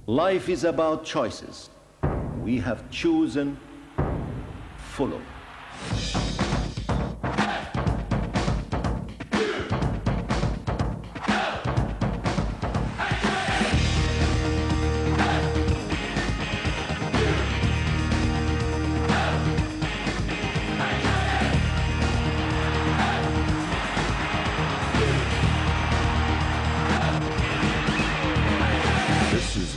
Life is about choices. We have chosen Fulham.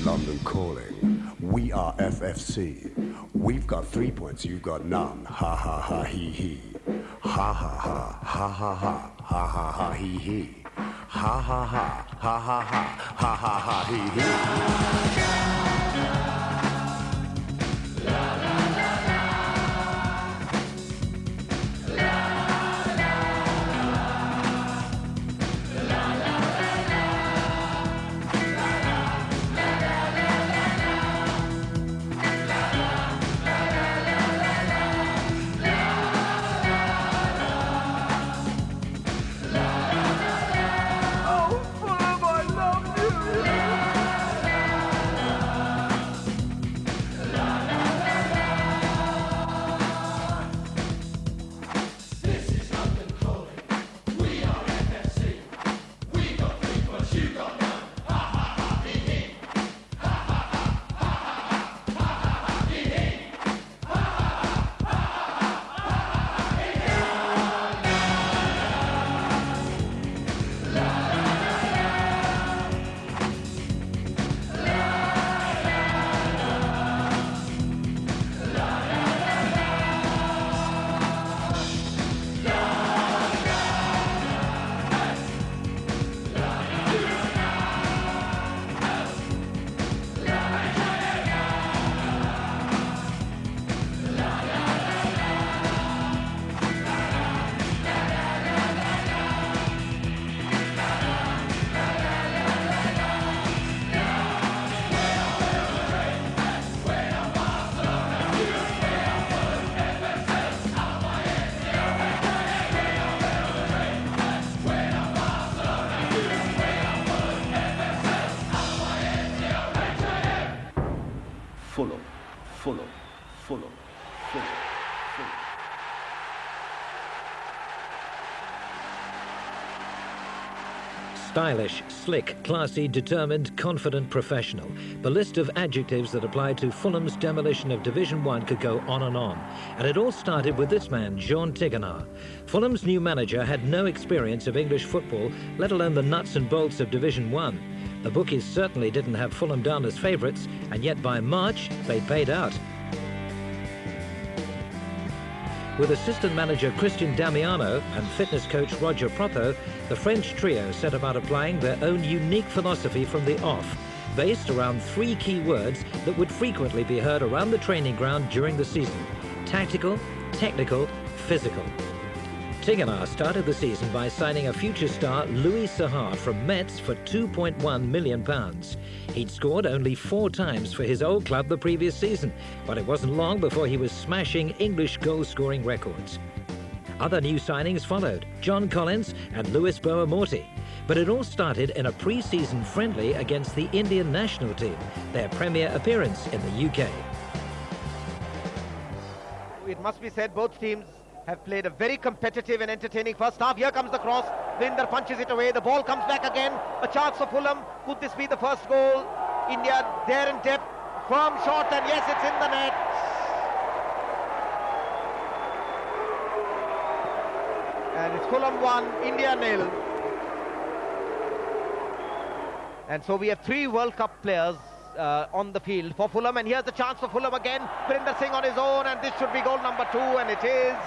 London calling. We are FFC. We've got 3 points, you've got none. Ha ha ha he he. Ha ha ha ha ha ha ha ha ha he he. Ha ha ha ha ha ha ha ha ha he he. Fulham, Fulham, Fulham, Fulham, Fulham. Stylish, slick, classy, determined, confident, professional. The list of adjectives that apply to Fulham's demolition of Division 1 could go on. And it all started with this man, Jean Tigana. Fulham's new manager had no experience of English football, let alone the nuts and bolts of Division 1. The bookies certainly didn't have Fulham down as favourites, and yet by March, they paid out. With assistant manager Christian Damiano and fitness coach Roger Protho, the French trio set about applying their own unique philosophy from the off, based around 3 key words that would frequently be heard around the training ground during the season: tactical, technical, physical. Tigana started the season by signing a future star Louis Saha from Metz for £2.1 million. He'd scored only 4 times for his old club the previous season, but it wasn't long before he was smashing English goal-scoring records. Other new signings followed, John Collins and Lewis Boamorti. But it all started in a pre-season friendly against the Indian national team, their premier appearance in the UK. It must be said, both teams have played a very competitive and entertaining first half. Here comes the cross. Vinder punches it away. The ball comes back again. A chance for Fulham. Could this be the first goal? India there in depth. Firm shot, and yes, it's in the net. And it's Fulham 1, India 0. And so we have 3 World Cup players on the field for Fulham. And here's the chance for Fulham again. Brinder Singh on his own, and this should be goal number 2, and it is.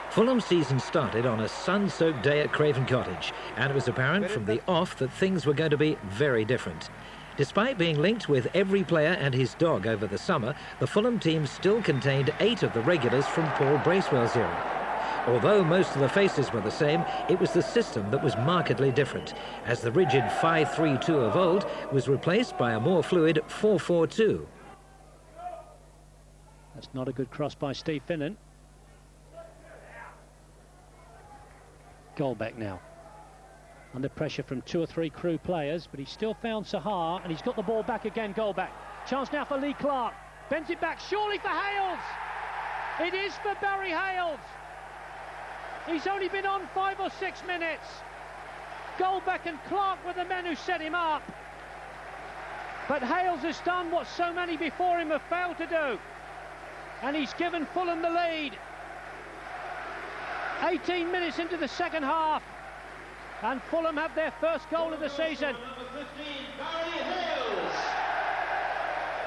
Fulham's season started on a sun-soaked day at Craven Cottage, and it was apparent from the off that things were going to be very different. Despite being linked with every player and his dog over the summer, the Fulham team still contained 8 of the regulars from Paul Bracewell's era. Although most of the faces were the same, it was the system that was markedly different, as the rigid 5-3-2 of old was replaced by a more fluid 4-4-2. That's not a good cross by Steve Finnan. Goal back now. under pressure from 2 or 3 Crew players, but he still found Sahar, and he's got the ball back again, goal back. Chance now for Lee Clark. Bends it back, surely for Hales. It is for Barry Hales. He's only been on 5 or 6 minutes. Goldbeck and Clark were the men who set him up. But Hales has done what so many before him have failed to do. And he's given Fulham the lead. 18 minutes into the second half. And Fulham have their first goal of the season.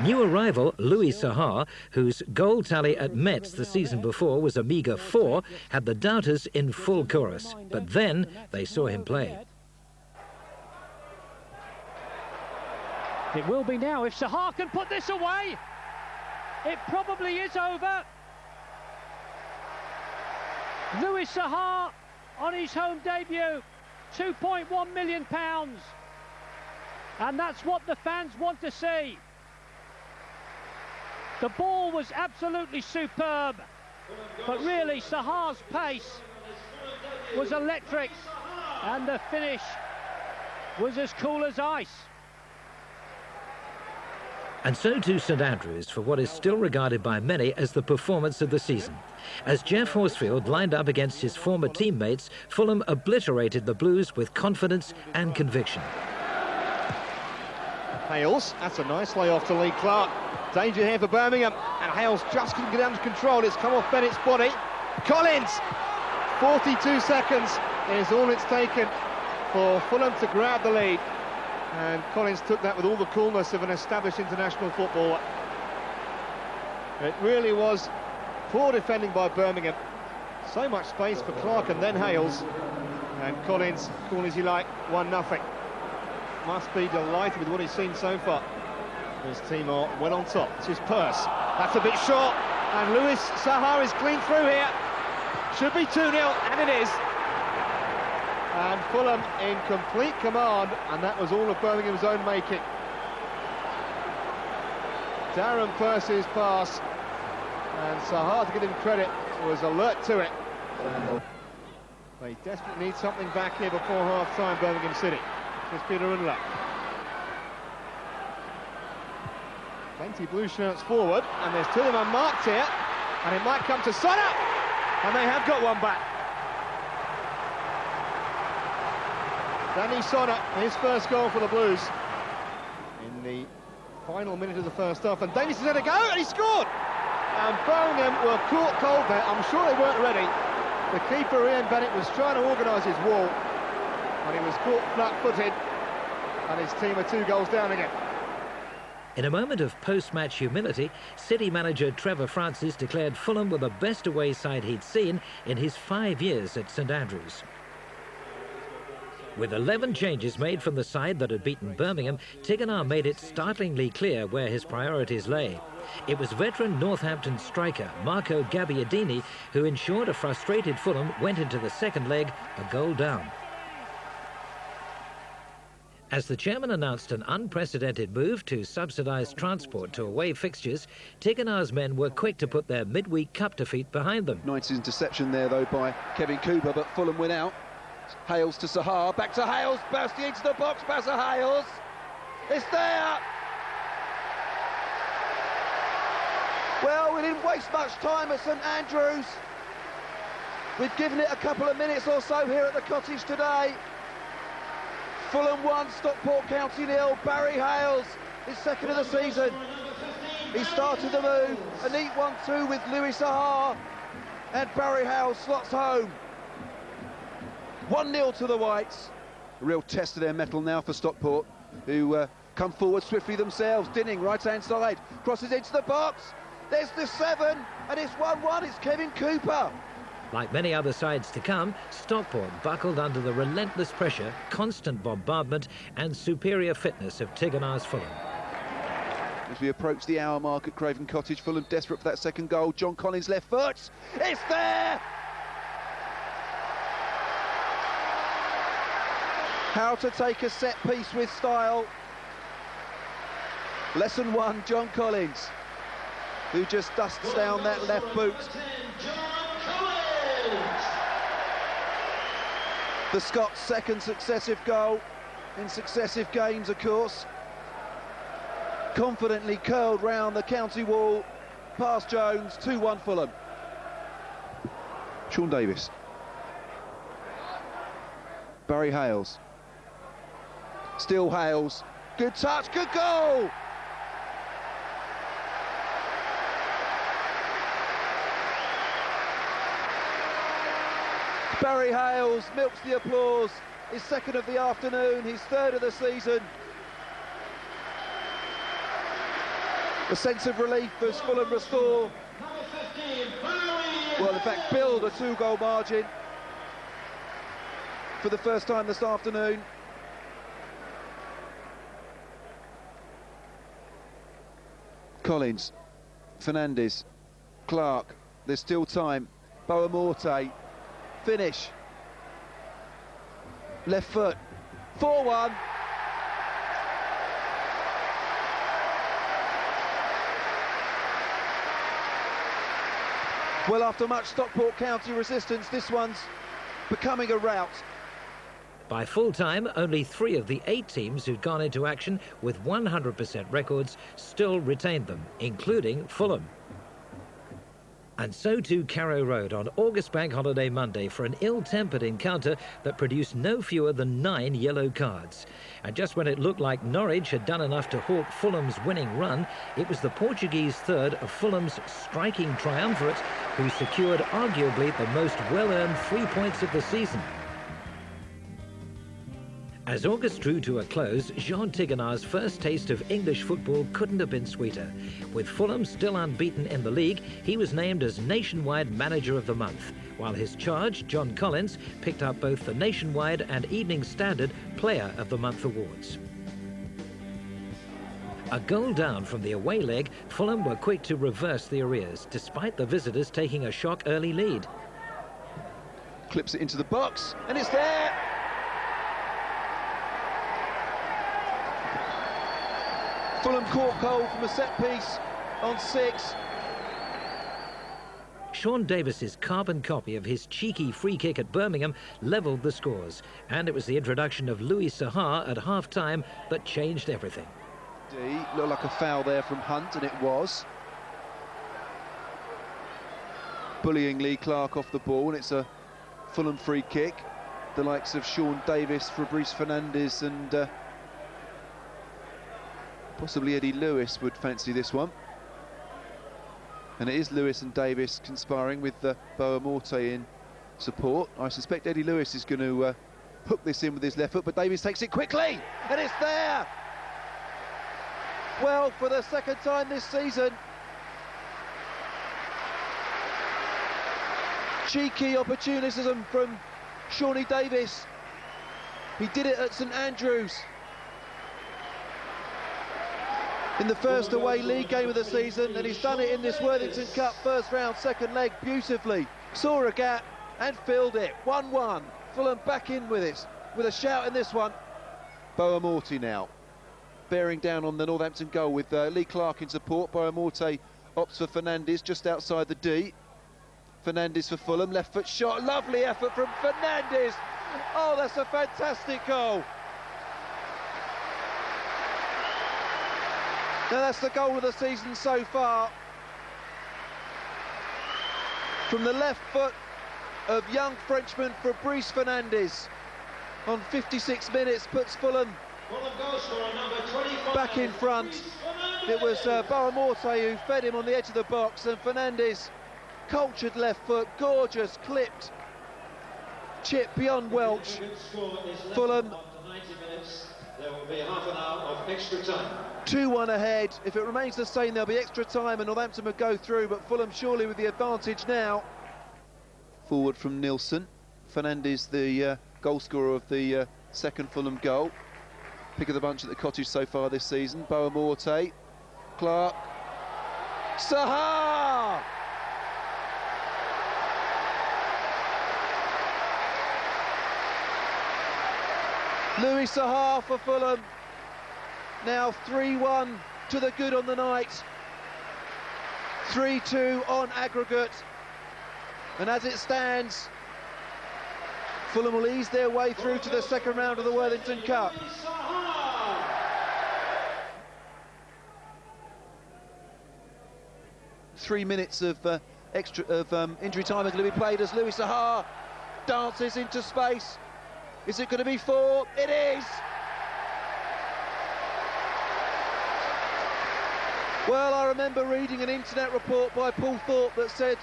New arrival Louis Sahar, whose goal tally at Metz the season before was a meagre 4, had the doubters in full chorus. But then they saw him play. It will be now if Sahar can put this away. It probably is over. Louis Sahar on his home debut, £2.1 million. And that's what the fans want to see. The ball was absolutely superb, but really Sahar's pace was electric, and the finish was as cool as ice. And so too St Andrews for what is still regarded by many as the performance of the season. As Jeff Horsfield lined up against his former teammates, Fulham obliterated the Blues with confidence and conviction. Hales, that's a nice layoff to Lee Clark. Danger here for Birmingham, and Hales just couldn't get under control. It's come off Bennett's body. Collins, 42 seconds is all it's taken for Fulham to grab the lead. And Collins took that with all the coolness of an established international footballer. It really was poor defending by Birmingham. So much space for Clark and then Hales. And Collins, cool as you like, 1-0. Must be delighted with what he's seen so far. His team are well on top. This is Purse. That's a bit short. And Louis Sahar is clean through here. Should be 2-0, and it is. And Fulham in complete command, and that was all of Birmingham's own making. Darren Purse's pass, and Sahar, to give him credit, was alert to it. They desperately need something back here before half-time, Birmingham City. Here's Peter Unler. Plenty blue shirts forward, and there's 2 of them unmarked here, and it might come to Sonner, and they have got one back. Danny Sonner, his first goal for the Blues in the final minute of the first half, and Davies has had a go, and he scored! And Birmingham were caught cold there. I'm sure they weren't ready. The keeper, Ian Bennett, was trying to organise his wall, and he was caught flat-footed, and his team are 2 goals down again. In a moment of post-match humility, City manager Trevor Francis declared Fulham were the best away side he'd seen in his 5 years at St Andrews. With 11 changes made from the side that had beaten Birmingham, Tigana made it startlingly clear where his priorities lay. It was veteran Northampton striker Marco Gabbiadini who ensured a frustrated Fulham went into the second leg a goal down. As the chairman announced an unprecedented move to subsidise transport to away fixtures, Tigana's men were quick to put their midweek cup defeat behind them. Nice interception there, though, by Kevin Cooper, but Fulham win out. Hales to Sahar, back to Hales, bursting into the box, pass to Hales. It's there! Well, we didn't waste much time at St Andrews. We've given it a couple of minutes or so here at the Cottage today. Fulham 1, Stockport County 0. Barry Hales, his second of the season. He started the move, a neat 1-2 with Louis Sahar, and Barry Hales slots home. 1-0 to the Whites. A real test of their mettle now for Stockport, who come forward swiftly themselves. Dinning, right-hand side, crosses into the box. There's the 7, and it's 1-1. It's Kevin Cooper. Like many other sides to come, Stockport buckled under the relentless pressure, constant bombardment and superior fitness of Tigana's Fulham. As we approach the hour mark at Craven Cottage, Fulham desperate for that second goal. John Collins left foot. It's there! How to take a set piece with style. Lesson 1, John Collins, who just dusts down that left boot. The Scots' second successive goal in successive games, of course. Confidently curled round the county wall, past Jones, 2-1 Fulham. Sean Davis. Barry Hales. Still Hales. Good touch, good goal! Barry Hales milks the applause. His second of the afternoon, his third of the season. A sense of relief as Fulham restore, well, in fact, build a 2-goal margin for the first time this afternoon. Collins, Fernandes, Clark, there's still time. Boamorte, finish. Left foot, 4-1. Well, after much Stockport County resistance, this one's becoming a rout. By full-time, only 3 of the 8 teams who'd gone into action with 100% records still retained them, including Fulham. And so too Carrow Road on August Bank Holiday Monday for an ill-tempered encounter that produced no fewer than 9 yellow cards. And just when it looked like Norwich had done enough to halt Fulham's winning run, it was the Portuguese third of Fulham's striking triumvirate who secured arguably the most well-earned 3 points of the season. As August drew to a close, Jean Tigana's first taste of English football couldn't have been sweeter. With Fulham still unbeaten in the league, he was named as Nationwide Manager of the Month, while his charge, John Collins, picked up both the Nationwide and Evening Standard Player of the Month awards. A goal down from the away leg, Fulham were quick to reverse the arrears, despite the visitors taking a shock early lead. Clips it into the box, and it's there! Fulham caught cold from a set piece on 6. Sean Davis's carbon copy of his cheeky free kick at Birmingham levelled the scores, and it was the introduction of Louis Sahar at half-time that changed everything. Looked like a foul there from Hunt, and it was. Bullying Lee Clark off the ball, and it's a Fulham free kick. The likes of Sean Davis, Fabrice Fernandes and possibly Eddie Lewis would fancy this one. And it is Lewis and Davis conspiring with Boamorte in support. I suspect Eddie Lewis is going to hook this in with his left foot, but Davis takes it quickly, and it's there! Well, for the second time this season, cheeky opportunism from Shawnee Davis. He did it at St Andrews in the first away league game of the season, and he's done it in this Worthington Cup first round, second leg beautifully. Saw a gap and filled it. 1-1. Fulham back in with it, with a shout in this one. Boamorte now, bearing down on the Northampton goal with Lee Clark in support. Boamorte opts for Fernandes just outside the D. Fernandes for Fulham, left foot shot, lovely effort from Fernandes. Oh, that's a fantastic goal. Now that's the goal of the season so far. From the left foot of young Frenchman Fabrice Fernandes on 56 minutes, puts Fulham back in front. It was Boamorte who fed him on the edge of the box, and Fernandes, cultured left foot, gorgeous, clipped, chip beyond Welch. Fulham there will be half an hour of extra time. 2-1 ahead. If it remains the same, there'll be extra time and Northampton will go through, but Fulham surely with the advantage now. Forward from Nilsson. Fernandes, the goal scorer of the second Fulham goal. Pick of the bunch at the Cottage so far this season. Boamorte, Clark, Sahar! Louis Sahar for Fulham. Now 3-1 to the good on the night. 3-2 on aggregate. And as it stands, Fulham will ease their way through to the second round of the Worthington Cup. Three minutes of injury time are going to be played as Louis Saha dances into space. Is it going to be 4? It is! Well, I remember reading an internet report by Paul Thorpe that said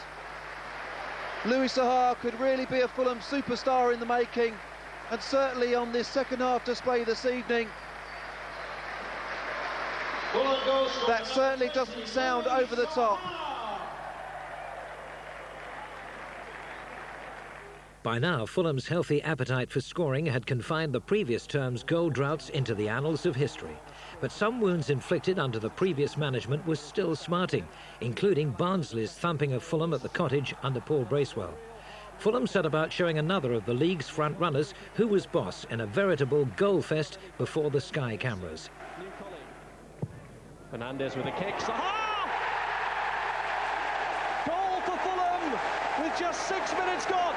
Louis Saha could really be a Fulham superstar in the making, and certainly on this second half display this evening, that certainly doesn't sound over the top. By now, Fulham's healthy appetite for scoring had confined the previous term's goal droughts into the annals of history. But some wounds inflicted under the previous management were still smarting, including Barnsley's thumping of Fulham at the Cottage under Paul Bracewell. Fulham set about showing another of the league's front runners who was boss in a veritable goal fest before the Sky cameras. Fernandez with a kick. Saha! Goal for Fulham with just 6 minutes gone.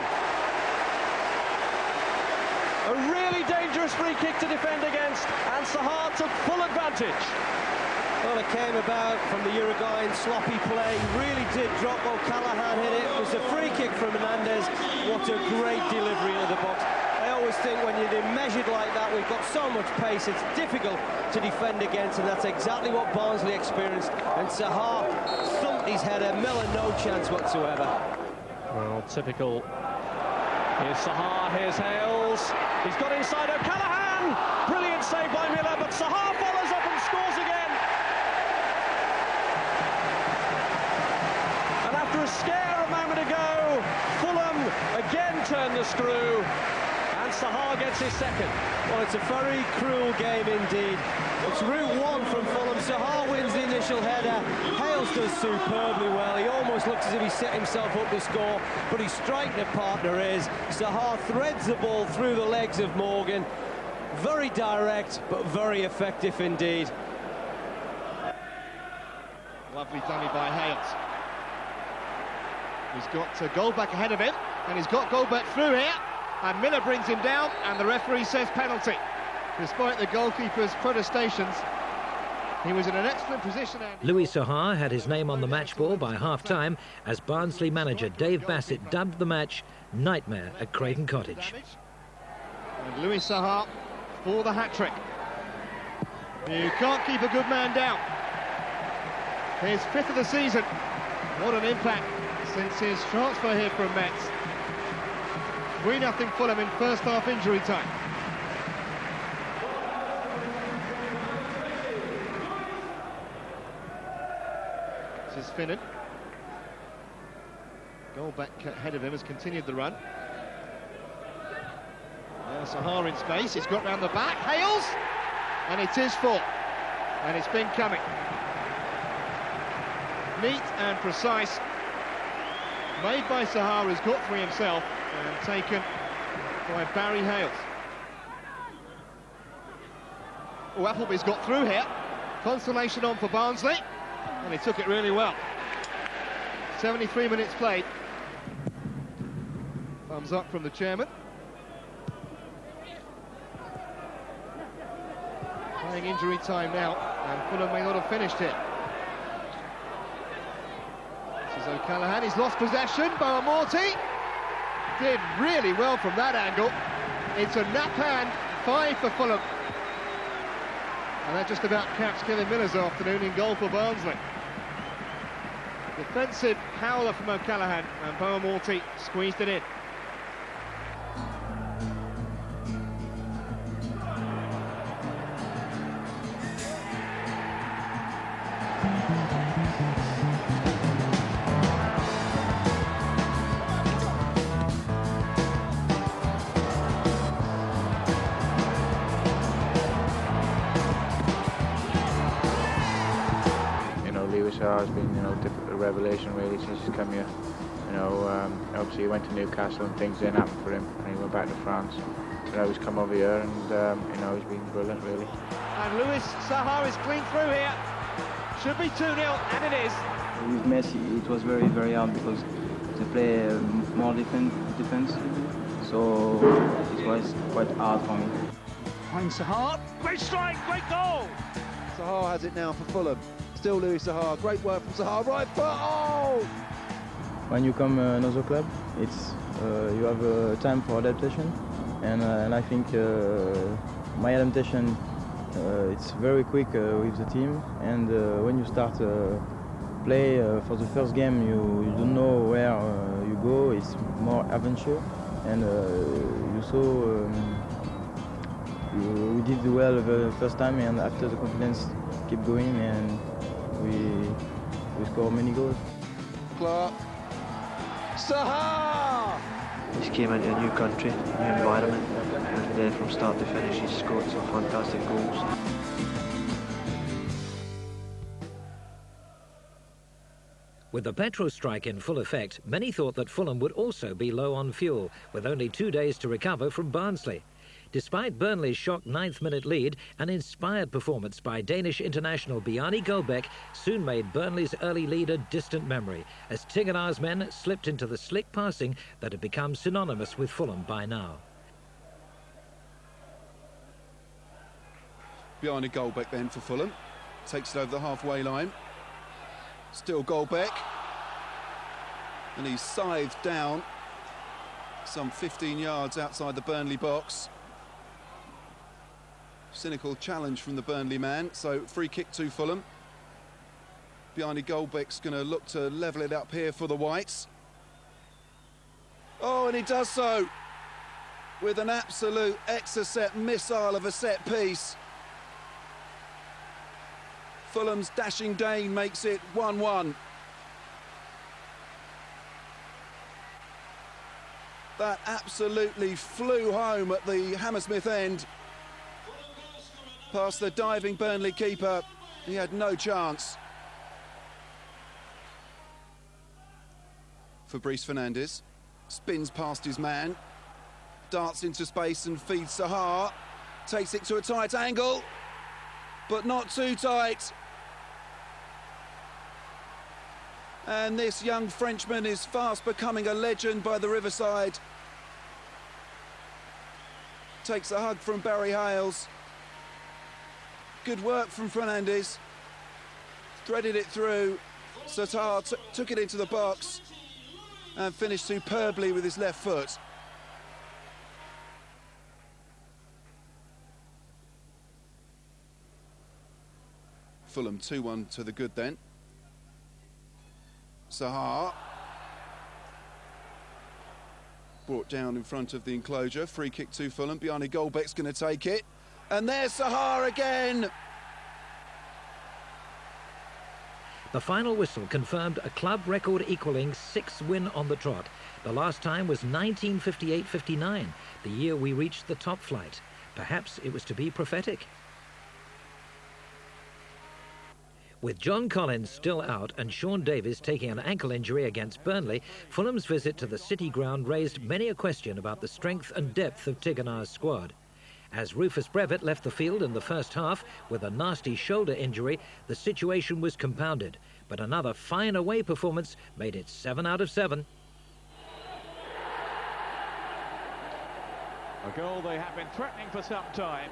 A really dangerous free kick to defend against, and Saha took full advantage. Well, it came about from the Uruguayan sloppy play. Really did drop O'Callaghan, hit it. It was a free kick from Fernandez. What a great delivery into the box. I always think when you're measured like that, we've got so much pace, it's difficult to defend against, and that's exactly what Barnsley experienced. And Saha thumped his header. Miller, no chance whatsoever. Well, typical. Here's Saha, here's Hales. He's got inside O'Callaghan. Brilliant save by Miller, but Saha follows up and scores again. And after a scare a moment ago, Fulham again turned the screw, and Saha gets his second. Well, it's a very cruel game indeed. It's route one from Fulham. Saha wins the initial header. Hales does superbly well. He almost looks as if he set himself up to score, but his striking partner is. Saha threads the ball through the legs of Morgan. Very direct, but very effective indeed. Lovely dummy by Hales. He's got goal back ahead of him, and he's got goal back through here. And Miller brings him down, and the referee says penalty. Despite the goalkeeper's protestations, he was in an excellent position. Louis Saha had his name on the match ball by half-time as Barnsley manager Dave Bassett dubbed the match Nightmare at Craven Cottage. And Louis Saha for the hat-trick. You can't keep a good man down. His 5th of the season. What an impact since his transfer here from Metz. 3-0 Fulham in first half injury time. This is Finnan. Goal back ahead of him has continued the run. Now Saha in space, he's got round the back, Hales! And it is 4. And it's been coming. Neat and precise. Made by Saha, who's got 3 himself, and taken by Barry Hales. Oh, Appleby's got through here. Consolation on for Barnsley, and he took it really well. 73 minutes played. Thumbs up from the chairman. Playing injury time now, and Fulham may not have finished here. This is O'Callaghan, he's lost possession. Boamorti did really well from that angle. It's a nap hand, 5 for Fulham. And that just about caps Kevin Miller's afternoon in goal for Barnsley. Defensive howler from O'Callaghan, and Boamorti squeezed it in. Louis Saha has been, a revelation really since he's come here. Obviously he went to Newcastle and things didn't happen for him, and he went back to France. He's come over here and he's been brilliant really. And Louis Saha is clean through here. Should be 2-0, and it is. With Messi, it was very, very hard because they play more defense. so it was quite hard for me. Finds Sahar, great strike, great goal! Sahar has it now for Fulham. Still Louis Sahar, great work from Sahar, right foot, oh! When you come another club, it's you have time for adaptation, and I think my adaptation it's very quick with the team, and when you start play for the first game, you don't know where you go. It's more adventure, and you saw we did well the first time, and after the confidence keep going, and we score many goals. Clark, Sahar! He's came into a new country, new environment, and from start to finish he's scored some fantastic goals. With the petrol strike in full effect, many thought that Fulham would also be low on fuel, with only 2 days to recover from Barnsley. Despite Burnley's shock 9th-minute lead, an inspired performance by Danish international Bjarne Goldbæk soon made Burnley's early lead a distant memory, as Tigana's men slipped into the slick passing that had become synonymous with Fulham by now. Bjarne Goldbæk then for Fulham. Takes it over the halfway line. Still Goldbæk. And he's scythed down some 15 yards outside the Burnley box. Cynical challenge from the Burnley man, so free kick to Fulham. Bjarne Goldbæk's going to look to level it up here for the Whites. Oh, and he does so with an absolute exocet missile of a set piece. Fulham's dashing Dane makes it 1-1. That absolutely flew home at the Hammersmith end. Past the diving Burnley keeper, he had no chance. Fabrice Fernandes spins past his man, darts into space and feeds Sahar, takes it to a tight angle, but not too tight. And this young Frenchman is fast becoming a legend by the riverside. Takes a hug from Barry Hales. Good work from Fernandes. Threaded it through. Sahar took it into the box and finished superbly with his left foot. Fulham 2-1 to the good then. Sahar. Brought down in front of the enclosure. Free kick to Fulham. Bjarne Goldbæk's going to take it. And there's Sahar again. The final whistle confirmed a club record equalling 6 win on the trot. The last time was 1958-59, the year we reached the top flight. Perhaps it was to be prophetic. With John Collins still out and Sean Davies taking an ankle injury against Burnley, Fulham's visit to the City ground raised many a question about the strength and depth of Tigana's squad. As Rufus Brevitt left the field in the first half with a nasty shoulder injury, the situation was compounded. But another fine away performance made it 7 out of 7. A goal they have been threatening for some time.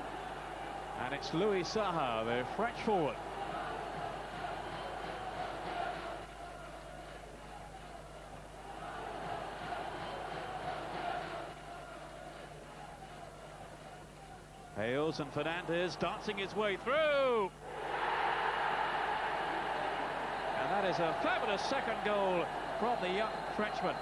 And it's Louis Sahar, the French forward. Hales and Fernandes dancing his way through. And that is a fabulous second goal from the young Frenchman.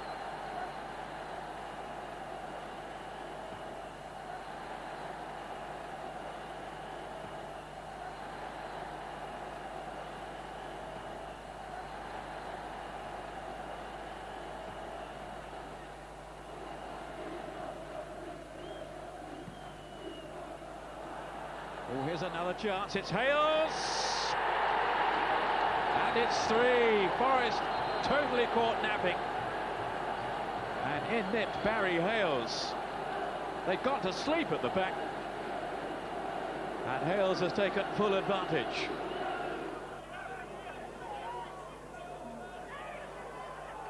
Oh, here's another chance. It's Hales. And it's 3. Forrest totally caught napping. And in nipped Barry Hales. They got to sleep at the back. And Hales has taken full advantage.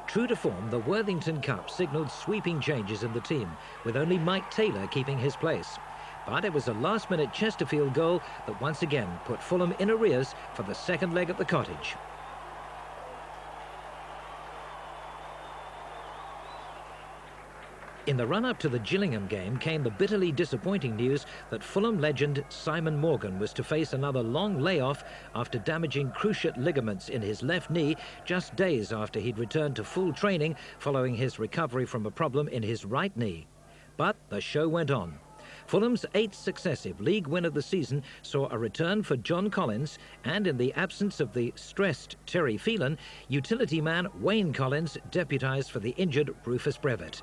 True to form, the Worthington Cup signalled sweeping changes in the team, with only Mike Taylor keeping his place. But it was a last-minute Chesterfield goal that once again put Fulham in arrears for the second leg at the Cottage. In the run-up to the Gillingham game came the bitterly disappointing news that Fulham legend Simon Morgan was to face another long layoff after damaging cruciate ligaments in his left knee just days after he'd returned to full training following his recovery from a problem in his right knee. But the show went on. Fulham's 8th successive league win of the season saw a return for John Collins, and in the absence of the stressed Terry Phelan, utility man Wayne Collins deputised for the injured Rufus Brevitt.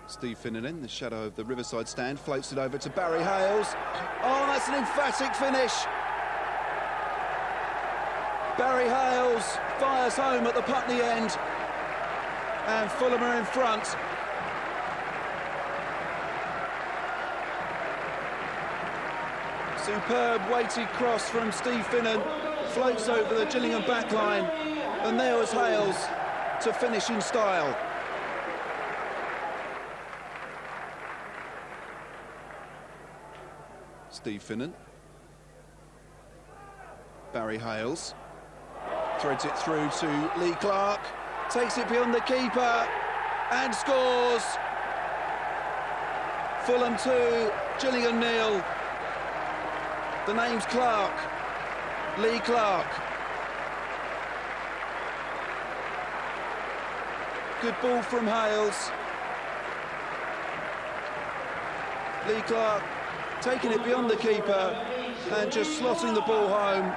Steve Finnan in the shadow of the Riverside stand, floats it over to Barry Hales. Oh, that's an emphatic finish. Barry Hales fires home at the Putney end, and Fulham are in front. Superb weighted cross from Steve Finnan, floats over the Gillingham backline, and there was Hales to finish in style. Steve Finnan. Barry Hales threads it through to Lee Clark, takes it beyond the keeper and scores. Fulham 2, Gillingham 0. The name's Clark, Lee Clark. Good ball from Hales. Lee Clark taking it beyond the keeper and just slotting the ball home.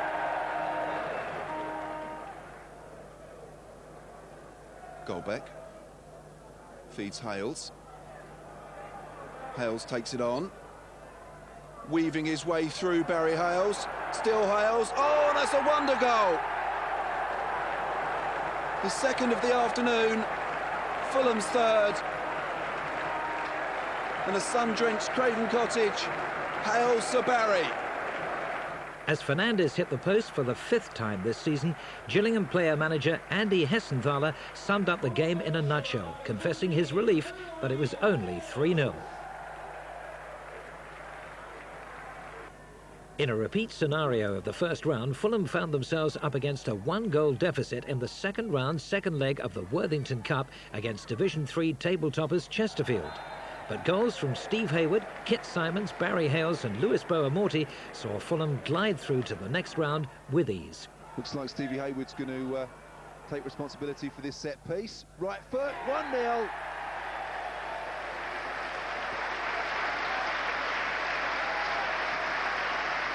Goldbeck feeds Hales. Hales takes it on, weaving his way through Barry Hales. Still Hales. Oh, that's a wonder goal! His second of the afternoon, Fulham's third. And a sun-drenched Craven Cottage, Hales to Barry. As Fernandes hit the post for the 5th time this season, Gillingham player-manager Andy Hessenthaler summed up the game in a nutshell, confessing his relief that it was only 3-0. In a repeat scenario of the first round, Fulham found themselves up against a 1-goal deficit in the second round, second leg of the Worthington Cup against Division 3 table-toppers Chesterfield. But goals from Steve Hayward, Kit Simons, Barry Hales and Lewis Boa-Morty saw Fulham glide through to the next round with ease. Looks like Stevie Hayward's going to take responsibility for this set piece. Right foot, 1-0.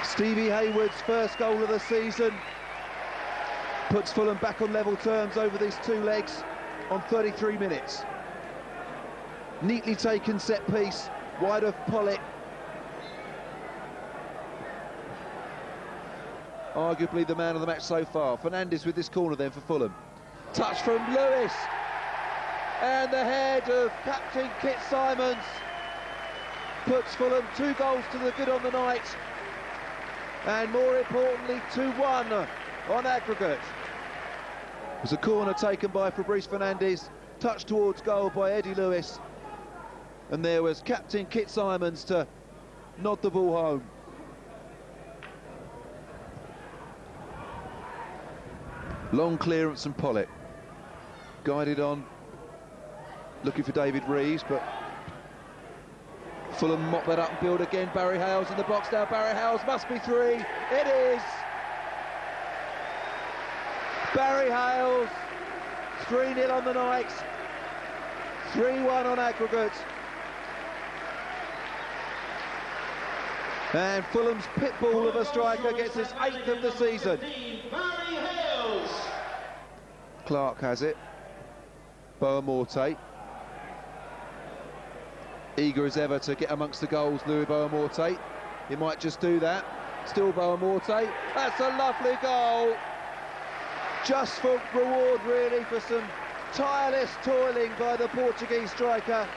Stevie Hayward's first goal of the season puts Fulham back on level terms over these 2 legs on 33 minutes. Neatly taken set piece, wide of Pollitt. Arguably the man of the match so far. Fernandes with this corner then for Fulham. Touch from Lewis. And the head of captain Kit Simons puts Fulham 2 goals to the good on the night. And more importantly, 2-1 on aggregate. It was a corner taken by Fabrice Fernandes, touch towards goal by Eddie Lewis. And there was captain Kit Simons to nod the ball home. Long clearance from Pollitt. Guided on, looking for David Reeves, but Fulham mop that up and build again. Barry Hales in the box now. Barry Hales must be 3. It is! Barry Hales, 3-0 on the night. 3-1 on aggregate. And Fulham's pitbull of a striker gets his 8th of the season. Clark has it. Boa-Morty. Eager as ever to get amongst the goals, Louis Boa-Morty. He might just do that. Still Boa-Morty. That's a lovely goal. Just for reward, really, for some tireless toiling by the Portuguese striker.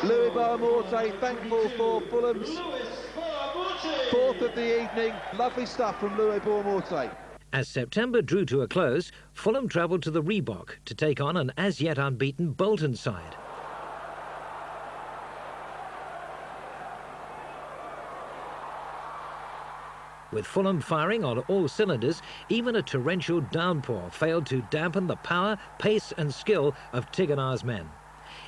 Louis Boa-Morty thankful for Fulham's Fourth of the evening. Lovely stuff from Louis Bourmorte. As September drew to a close, Fulham travelled to the Reebok to take on an as-yet unbeaten Bolton side. With Fulham firing on all cylinders, even a torrential downpour failed to dampen the power, pace and skill of Tigana's men.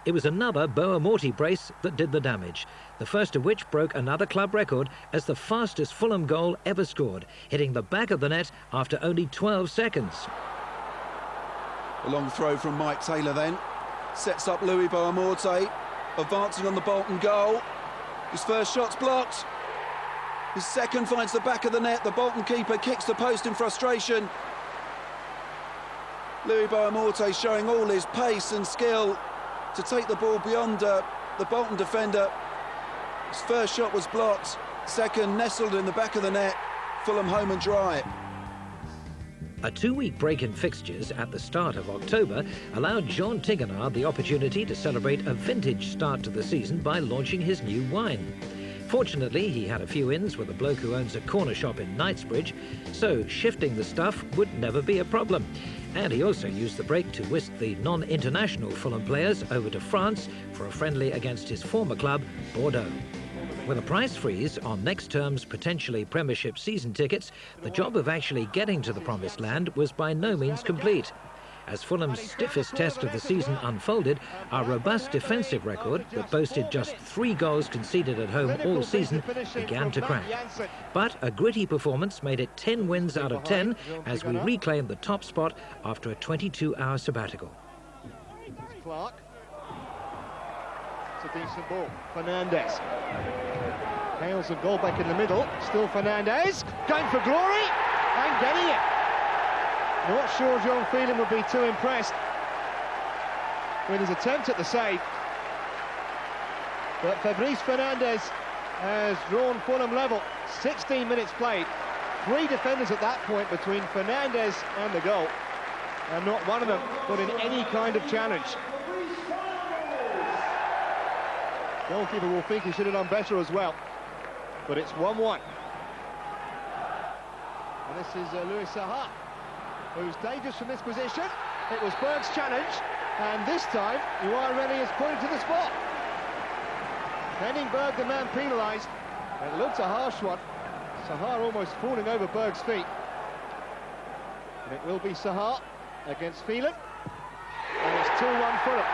It was another Boa-Morty brace that did the damage, the first of which broke another club record as the fastest Fulham goal ever scored, hitting the back of the net after only 12 seconds. A long throw from Mike Taylor then. Sets up Louis Boa-Morte, advancing on the Bolton goal. His first shot's blocked. His second finds the back of the net. The Bolton keeper kicks the post in frustration. Louis Boa-Morte showing all his pace and skill to take the ball beyond the Bolton defender. His first shot was blocked. Second nestled in the back of the net. Fulham home and dry. A 2-week break in fixtures at the start of October allowed Jean Tigana the opportunity to celebrate a vintage start to the season by launching his new wine. Fortunately, he had a few ins with a bloke who owns a corner shop in Knightsbridge, so shifting the stuff would never be a problem. And he also used the break to whisk the non-international Fulham players over to France for a friendly against his former club, Bordeaux. With a price freeze on next term's potentially Premiership season tickets, the job of actually getting to the promised land was by no means complete. As Fulham's stiffest test of the season unfolded, our robust defensive record that boasted just 3 goals conceded at home all season began to crack. But a gritty performance made it 10 wins out of 10 as we reclaimed the top spot after a 22-hour sabbatical. Clark. It's a decent ball. Fernandez. Hales a goal back in the middle. Still Fernandez. Going for glory and getting it. Not sure John Phelan would be too impressed with his attempt at the save. But Fabrice Fernandez has drawn Fulham level. 16 minutes played. 3 defenders at that point between Fernandez and the goal. And not one of them put in any kind of challenge. Goalkeeper will think he should have done better as well. But it's 1-1. And this is Louis Saha, who's dangerous from this position. It was Berg's challenge, and this time Uareli has pointed to the spot. Henning Berg, the man penalised. It looked a harsh one. Saha almost falling over Berg's feet. And it will be Saha against Phelan. And it's 2-1 Fulham.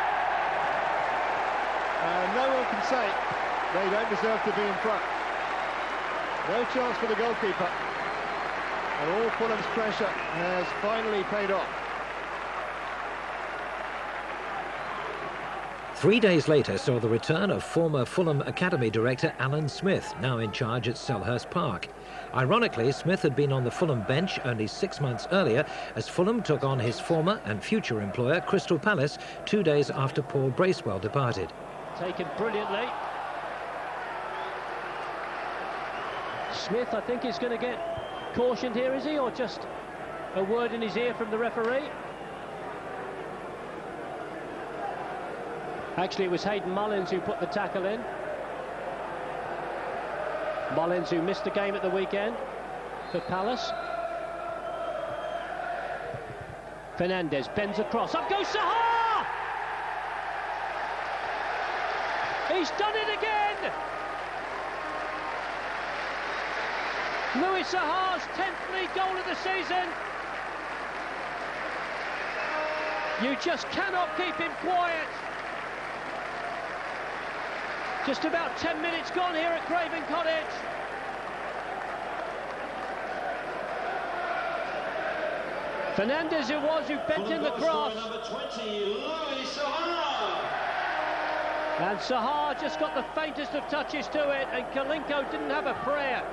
No one can say they don't deserve to be in front. No chance for the goalkeeper. And all Fulham's pressure has finally paid off. 3 days later saw the return of former Fulham Academy director Alan Smith, now in charge at Selhurst Park. Ironically, Smith had been on the Fulham bench only 6 months earlier as Fulham took on his former and future employer Crystal Palace 2 days after Paul Bracewell departed. Taken brilliantly. Smith, I think, is going to get cautioned here, is he, or just a word in his ear from the referee? Actually, it was Hayden Mullins who put the tackle in. Mullins, who missed the game at the weekend for Palace. Fernandez bends across. Up goes Saha! He's done it again! Louis Saha's 10th league goal of the season. You just cannot keep him quiet. Just about 10 minutes gone here at Craven Cottage. Fernandez it was who bent in the cross. Number 20, Louis Saha. And Saha just got the faintest of touches to it, and Kalinko didn't have a prayer.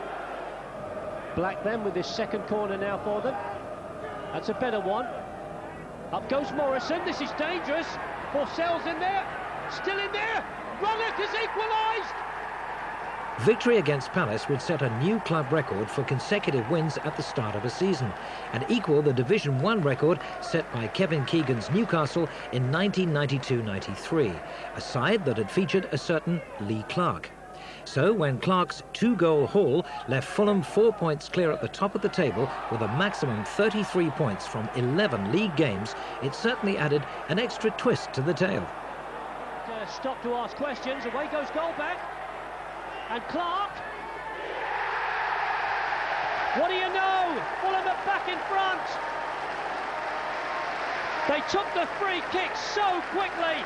Black then with his second corner now for them. That's a better one. Up goes Morrison. This is dangerous. Porcell's in there. Still in there. Rollick has equalised. Victory against Palace would set a new club record for consecutive wins at the start of a season and equal the Division 1 record set by Kevin Keegan's Newcastle in 1992-93, a side that had featured a certain Lee Clark. So when Clark's 2-goal haul left Fulham 4 points clear at the top of the table with a maximum 33 points from 11 league games, it certainly added an extra twist to the tale. Stop to ask questions. Away goes Goldback. And Clark. What do you know? Fulham are back in front. They took the free kick so quickly.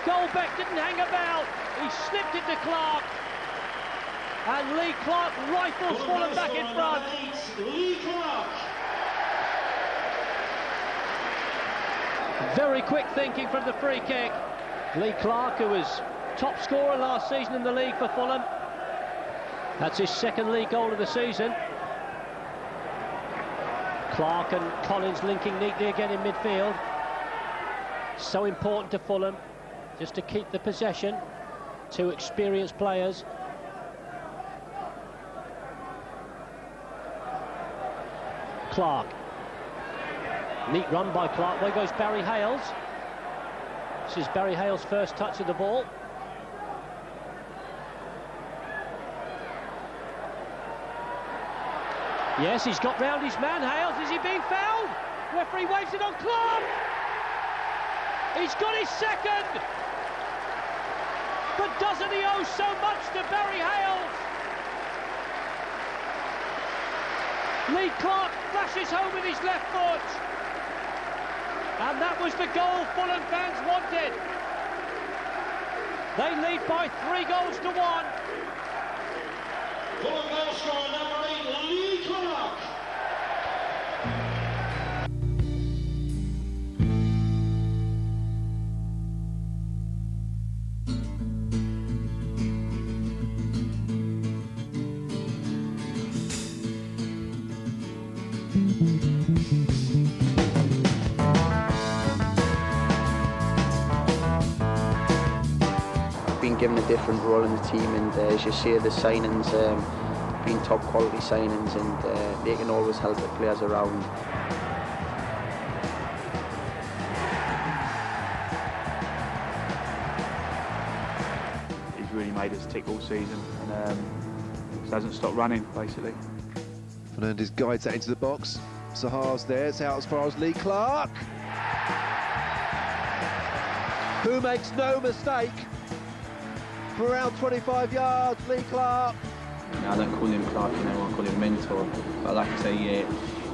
Goldback didn't hang about. He slipped it to Clark. And Lee Clark rifles Fulham back in front. Lee Clark. Very quick thinking from the free kick. Lee Clark, who was top scorer last season in the league for Fulham. That's his second league goal of the season. Clark and Collins linking neatly again in midfield. So important to Fulham, just to keep the possession. Two experienced players. Clark. Neat run by Clark. There goes Barry Hales. This is Barry Hales' first touch of the ball. Yes, he's got round his man, Hales. Is he being fouled? Referee waves it on Clark. He's got his second. But doesn't he owe so much to Barry Hales? Lee Clark flashes home with his left foot. And that was the goal Fulham fans wanted. They lead by 3 goals to 1. Fulham goal scorer number 8, Lee Clark. Been given a different role in the team, and as you see, the signings been top quality signings, and they can always help the players around. He's really made us tick all season, and just hasn't stopped running basically. Fernandez guides that into the box. Sahar's there, it's out as far as Lee Clark, who makes no mistake. For around 25 yards, Lee Clark. I don't call him Clark, I call him mentor. But like I say, yeah,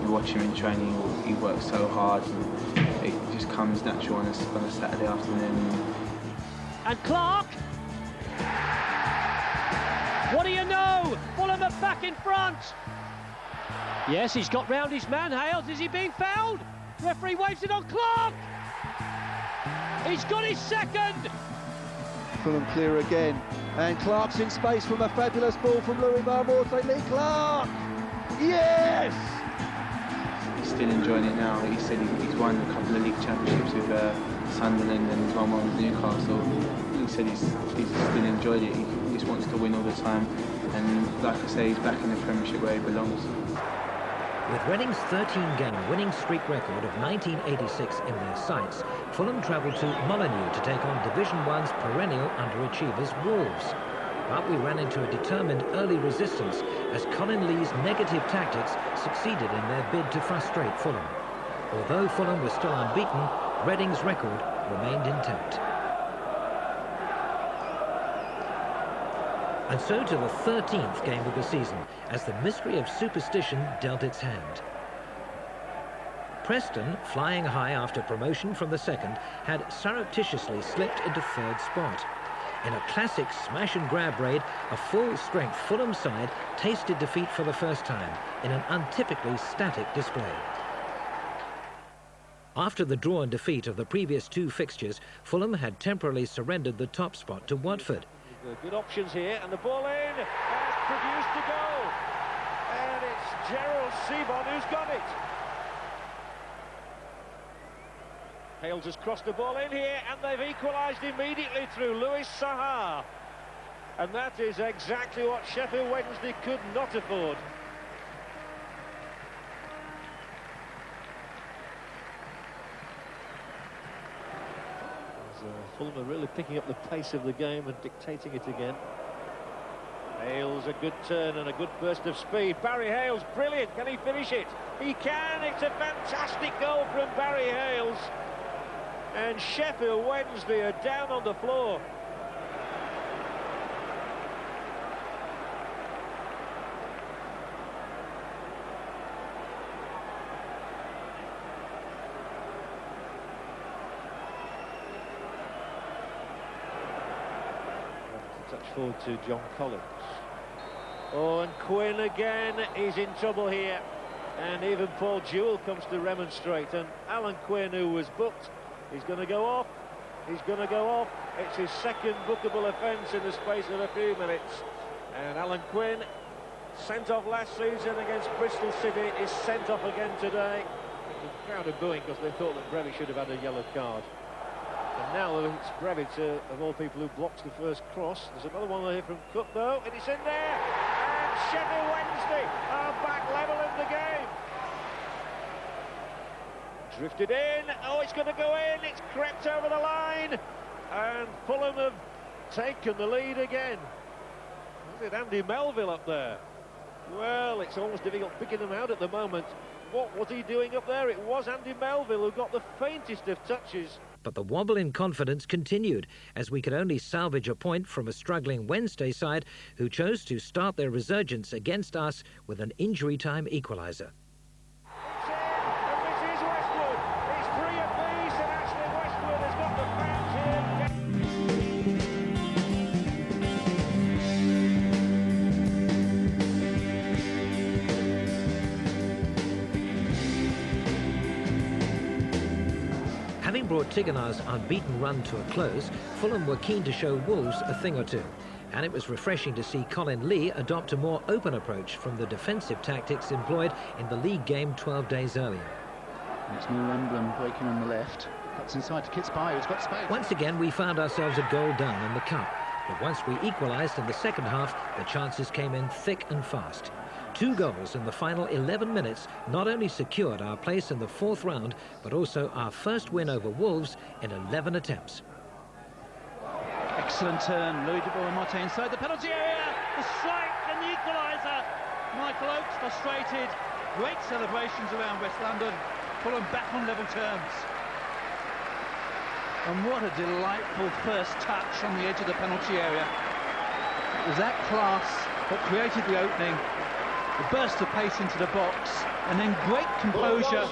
you watch him in training, he works so hard, and it just comes natural on a Saturday afternoon. And Clark. What do you know? Fulham are back in front. Yes, he's got round his man, Hales. Is he being fouled? Referee waves it on Clark. He's got his second. Fulham clear again, and Clark's in space from a fabulous ball from Louis Marmorte. Lee Clark! Yes! He's still enjoying it now. He said he's won a couple of league championships with Sunderland and he's won one with Newcastle. He said he's still enjoyed it. He just wants to win all the time, and like I say, he's back in the Premiership where he belongs. With Reading's 13-game winning streak record of 1986 in their sights, Fulham travelled to Monaco to take on Division 1's perennial underachievers Wolves. But we ran into a determined early resistance as Colin Lee's negative tactics succeeded in their bid to frustrate Fulham. Although Fulham was still unbeaten, Reading's record remained intact. And so to the 13th game of the season, as the mystery of superstition dealt its hand. Preston, flying high after promotion from the second, had surreptitiously slipped into third spot. In a classic smash-and-grab raid, a full-strength Fulham side tasted defeat for the first time in an untypically static display. After the draw and defeat of the previous 2 fixtures, Fulham had temporarily surrendered the top spot to Watford. Good options here, and the ball in has produced a goal, and it's Gerald Seabon who's got it. Hales has crossed the ball in here, and they've equalised immediately through Louis Saha, and that is exactly what Sheffield Wednesday could not afford. Fulham are really picking up the pace of the game and dictating it again. Hales, a good turn and a good burst of speed. Barry Hales, brilliant. Can he finish it? He can. It's a fantastic goal from Barry Hales. And Sheffield Wednesday are down on the floor. Touch forward to John Collins. Oh, and Quinn again is in trouble here. And even Paul Jewell comes to remonstrate. And Alan Quinn, who was booked, he's going to go off. He's going to go off. It's his second bookable offence in the space of a few minutes. And Alan Quinn, sent off last season against Bristol City, is sent off again today. The crowd are booing because they thought that Brevy should have had a yellow card. And now it's Brevitt, of all people, who blocks the first cross. There's another one here from Cook, though, and it's in there. And Sheffield Wednesday are back level in the game. Drifted in. Oh, it's going to go in. It's crept over the line. And Fulham have taken the lead again. Is it Andy Melville up there? Well, it's almost difficult picking them out at the moment. What was he doing up there? It was Andy Melville who got the faintest of touches. But the wobble in confidence continued, as we could only salvage a point from a struggling Wednesday side who chose to start their resurgence against us with an injury-time equaliser. Having brought Tigana's unbeaten run to a close, Fulham were keen to show Wolves a thing or two. And it was refreshing to see Colin Lee adopt a more open approach from the defensive tactics employed in the league game 12 days earlier. It's Neil Emblem breaking on the left. Cuts inside to Kitsby, who's got space. Once again, we found ourselves a goal down in the cup. But once we equalised in the second half, the chances came in thick and fast. 2 goals in the final 11 minutes not only secured our place in the 4th round, but also our first win over Wolves in 11 attempts. Excellent turn, Louis de Boer-Motte inside the penalty area. The strike and the equaliser. Michael Oakes frustrated. Great celebrations around West London. Fulham back on level terms. And what a delightful first touch on the edge of the penalty area. It was that class that created the opening. The burst of pace into the box, and then great composure,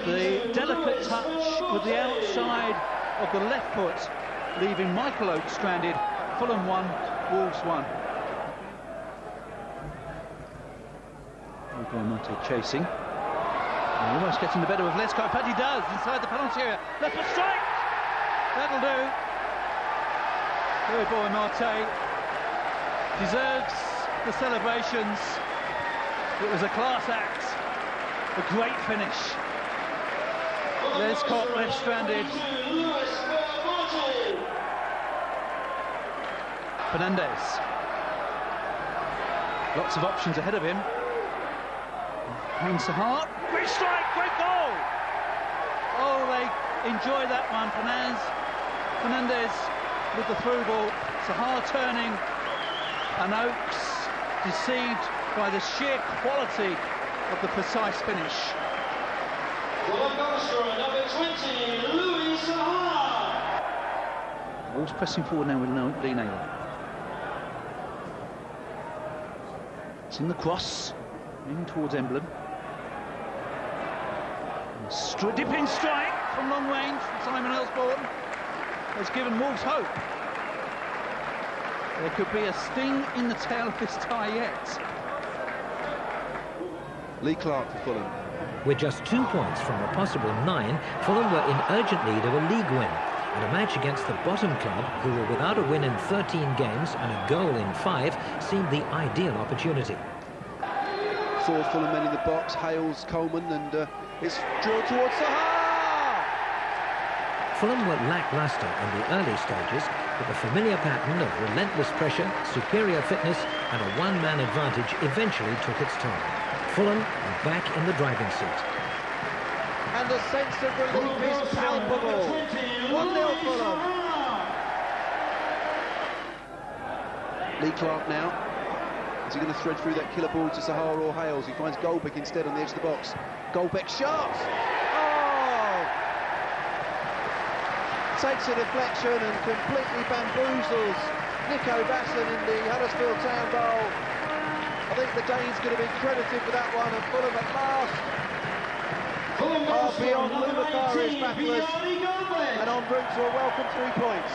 the delicate touch with the outside of the left foot, leaving Michael Oakes stranded. Fulham 1, Wolves 1. Boer-Motte chasing, and almost getting the better of Lesko, but he does, inside the penalty area. Left foot strike! That'll do. Louis Boer-Motte deserves the celebrations. It was a class act, a great finish. Lescott left stranded. Fernandez. Lots of options ahead of him. Sahar. Great strike, great goal! Oh, they enjoy that one. Fernandez with the through ball. Sahar turning, and Oakes deceived by the sheer quality of the precise finish. Number 20, Louis Sahar. Wolves pressing forward now with Lee Naylor. It's in the cross, in towards Emblem. Dipping strike from long range from Simon Elsborn has given Wolves hope. There could be a sting in the tail of this tie yet. Lee Clark for Fulham. With just 2 points from a possible 9, Fulham were in urgent need of a league win. And a match against the bottom club, who were without a win in 13 games and a goal in 5, seemed the ideal opportunity. 4 Fulham men in the box, Hales, Coleman, and it's drilled towards Sahar! Fulham were lacklustre in the early stages, but the familiar pattern of relentless pressure, superior fitness and a one-man advantage eventually took its toll. Fulham are back in the driving seat. And the sense of relief is palpable. 1-0 Fulham. Lee Clark now. Is he going to thread through that killer ball to Sahar or Hales? He finds Goldbeck instead on the edge of the box. Goldbeck shot! Oh! Takes a deflection and completely bamboozles Nico Basson in the Huddersfield Town goal. I think the Dane's going to be credited for that one, and Fulham at last are beyond Lou Macari's battlers and en route to a welcome 3 points.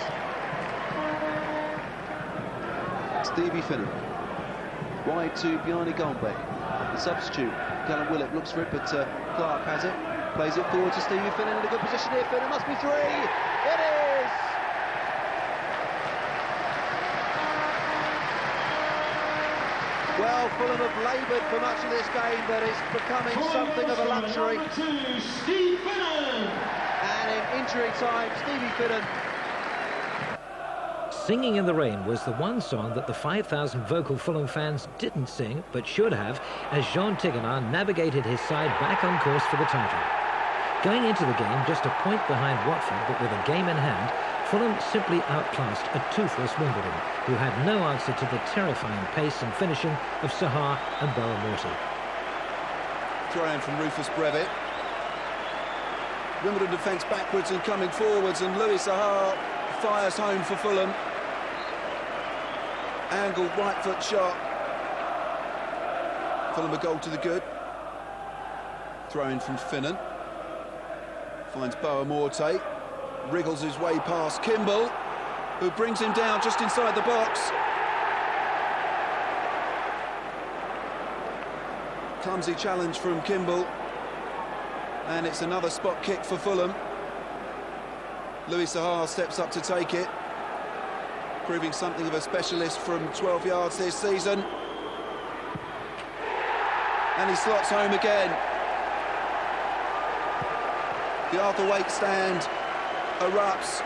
Stevie Finnan. Wide to Bjarne Goldbeck. The substitute, Callum Willett, looks for it, but Clark has it. Plays it forward to Stevie Finnan in a good position here. Finnan must be 3. It is! Well, Fulham have laboured for much of this game, but it's becoming something of a luxury. And in injury time, Stevie Finnan. Singing in the Rain was the one song that the 5,000 vocal Fulham fans didn't sing, but should have, as Jean Tigana navigated his side back on course for the title. Going into the game just a point behind Watford, but with a game in hand, Fulham simply outclassed a toothless Wimbledon, who had no answer to the terrifying pace and finishing of Sahar and Boa-Morty. Throw in from Rufus Brevitt. Wimbledon defence backwards and coming forwards, and Louis Sahar fires home for Fulham. Angled right foot shot. Fulham a goal to the good. Throw in from Finnan. Finds Boa-Morty. Wriggles his way past Kimball, who brings him down just inside the box. Clumsy challenge from Kimball. And it's another spot kick for Fulham. Louis Sahar steps up to take it, proving something of a specialist from 12 yards this season. And he slots home again. The Arthur Wake stand erupts.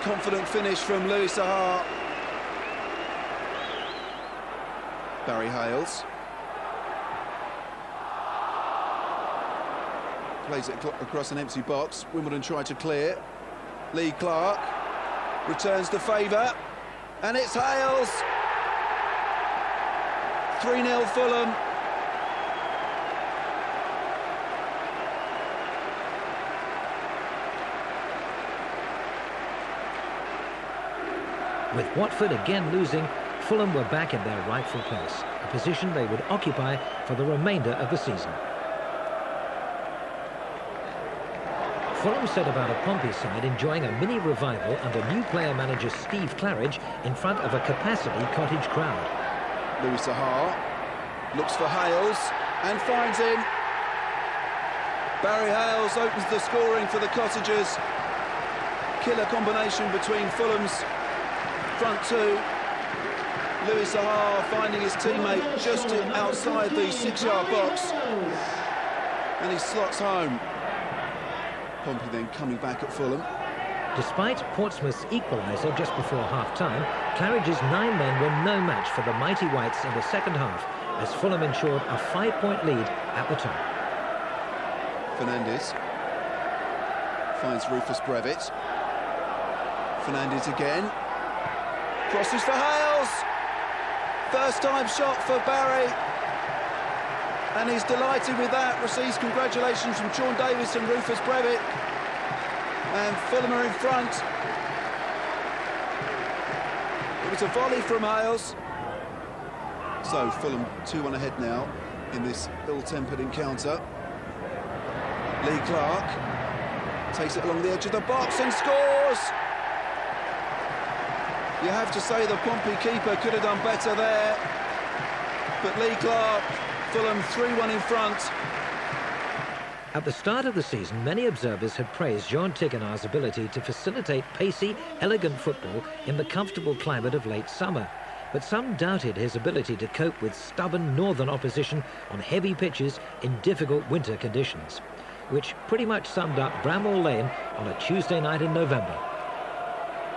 Confident finish from Louis Sahar. Barry Hales. Plays it across an empty box. Wimbledon tried to clear. Lee Clark returns the favour, and it's Hales. 3-0 Fulham. With Watford again losing, Fulham were back in their rightful place, a position they would occupy for the remainder of the season. Fulham set about a Pompey side enjoying a mini revival under new player manager Steve Claridge in front of a capacity Cottage crowd. Louis Sahar looks for Hales and finds him. Barry Hales opens the scoring for the Cottagers. Killer combination between Fulham's front two. Louis Sahar finding his teammate just outside the 6-yard box, and he slots home. Pompey then coming back at Fulham. Despite Portsmouth's equaliser just before half-time, Claridge's 9 men were no match for the mighty Whites in the second half, as Fulham ensured a 5-point lead at the top. Fernandes finds Rufus Brevitt. Fernandes again. Crosses for Hales. First time shot for Barry. And he's delighted with that. Receives congratulations from Sean Davis and Rufus Brevitt. And Fulham are in front. It was a volley from Hales. So Fulham 2-1 ahead now in this ill-tempered encounter. Lee Clark takes it along the edge of the box and scores! You have to say the Pompey keeper could have done better there. But Lee Clark, Fulham 3-1 in front. At the start of the season, many observers had praised Jean Tigana's ability to facilitate pacey, elegant football in the comfortable climate of late summer. But some doubted his ability to cope with stubborn northern opposition on heavy pitches in difficult winter conditions, which pretty much summed up Bramall Lane on a Tuesday night in November.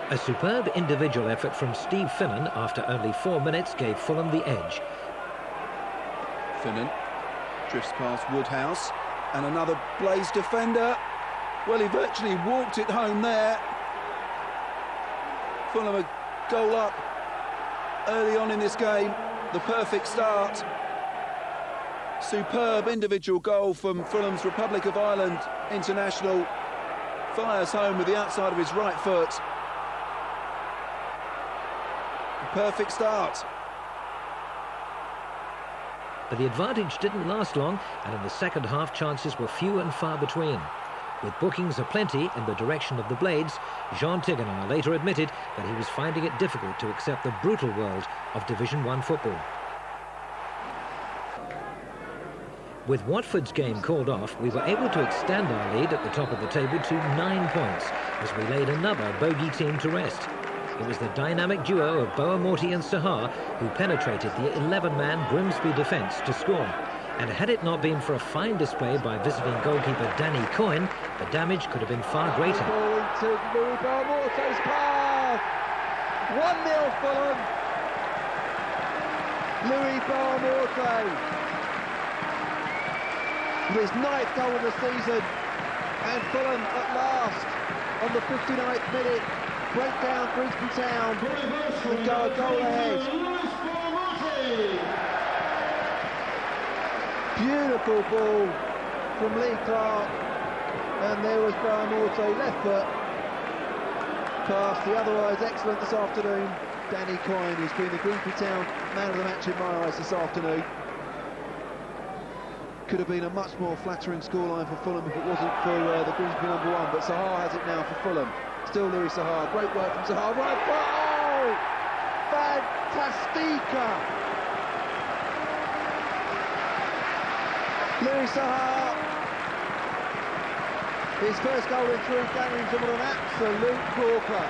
A superb individual effort from Steve Finnan after only 4 minutes gave Fulham the edge. Finnan drifts past Woodhouse, and another Blaze defender. Well, he virtually walked it home there. Fulham a goal up early on in this game. The perfect start. Superb individual goal from Fulham's Republic of Ireland international. Fires home with the outside of his right foot. The perfect start. But the advantage didn't last long, and in the second half chances were few and far between. With bookings aplenty in the direction of the Blades, Jean Tigana later admitted that he was finding it difficult to accept the brutal world of Division 1 football. With Watford's game called off, we were able to extend our lead at the top of the table to 9 points as we laid another bogey team to rest. It was the dynamic duo of Boamorti and Sahar who penetrated the 11-man Grimsby defence to score. And had it not been for a fine display by visiting goalkeeper Danny Coyne, the damage could have been far greater. Ball into Louis Boamorti's path. 1-0 Fulham. Louis Boamorti. His 9th goal of the season. And Fulham at last, on the 59th minute, break down Grimsby Town and go a goal ahead. Beautiful ball from Lee Clark, and there was Boamorti, left foot past the otherwise excellent this afternoon, Danny Coyne, who's been the Grimsby Town man of the match in my eyes this afternoon. Could have been a much more flattering scoreline for Fulham if it wasn't for the Grimsby number 1, but Sahar has it now for Fulham. Still Louis Sahar, great work from Sahar, right foot, oh! Fantastica! Louis Sahar, his first goal in 3 games, and what an absolute corker.